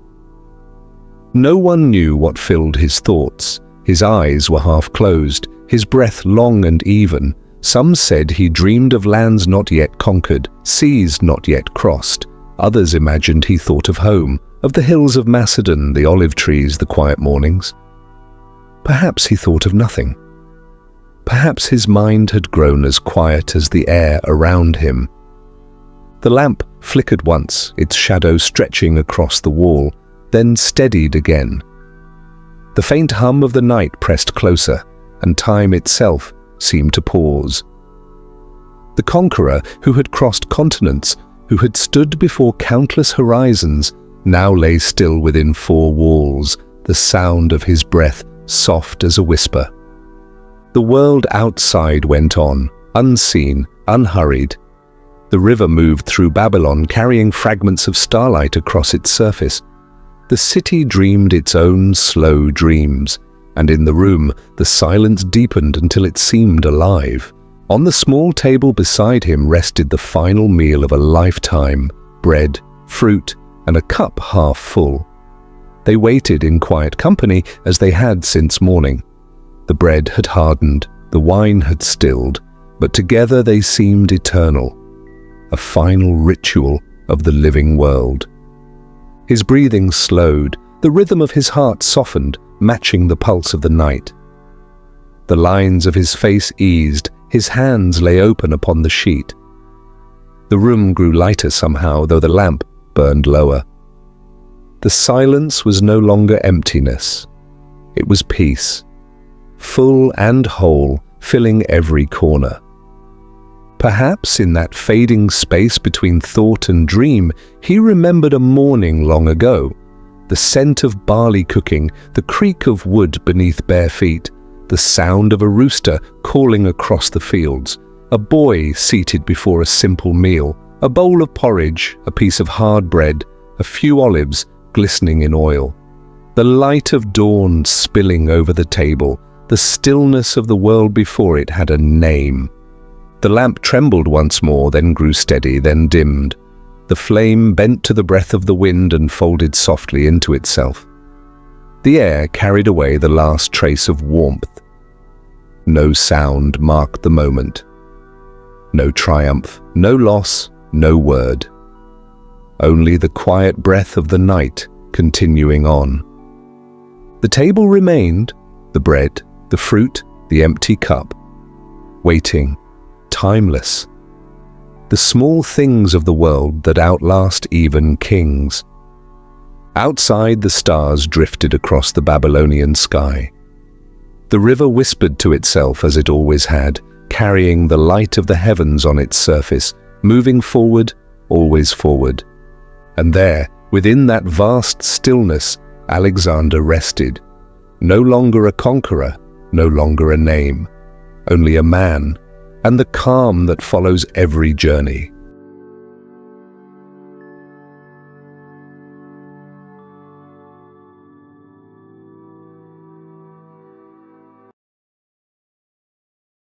No one knew what filled his thoughts. His eyes were half closed, his breath long and even. Some said he dreamed of lands not yet conquered, seas not yet crossed. Others imagined he thought of home, of the hills of Macedon, the olive trees, the quiet mornings. Perhaps he thought of nothing. Perhaps his mind had grown as quiet as the air around him. The lamp flickered once, its shadow stretching across the wall, then steadied again. The faint hum of the night pressed closer, and time itself seemed to pause. The conqueror who had crossed continents, who had stood before countless horizons, now lay still within four walls, the sound of his breath soft as a whisper. The world outside went on, unseen, unhurried. The river moved through Babylon, carrying fragments of starlight across its surface. The city dreamed its own slow dreams, and in the room the silence deepened until it seemed alive. On the small table beside him rested the final meal of a lifetime, bread, fruit, and a cup half full. They waited in quiet company as they had since morning. The bread had hardened, the wine had stilled, but together they seemed eternal, a final ritual of the living world. His breathing slowed, the rhythm of his heart softened, matching the pulse of the night. The lines of his face eased, his hands lay open upon the sheet. The room grew lighter somehow, though the lamp burned lower. The silence was no longer emptiness. It was peace, full and whole, filling every corner. Perhaps in that fading space between thought and dream, he remembered a morning long ago, the scent of barley cooking, the creak of wood beneath bare feet, the sound of a rooster calling across the fields, a boy seated before a simple meal, a bowl of porridge, a piece of hard bread, a few olives glistening in oil, the light of dawn spilling over the table. The stillness of the world before it had a name. The lamp trembled once more, then grew steady, then dimmed. The flame bent to the breath of the wind and folded softly into itself. The air carried away the last trace of warmth. No sound marked the moment. No triumph, no loss, no word. Only the quiet breath of the night continuing on. The table remained, the bread, the fruit, the empty cup, waiting, timeless. The small things of the world that outlast even kings. Outside, the stars drifted across the Babylonian sky. The river whispered to itself as it always had, carrying the light of the heavens on its surface, moving forward, always forward. And there, within that vast stillness, Alexander rested, no longer a conqueror, no longer a name, only a man, and the calm that follows every journey.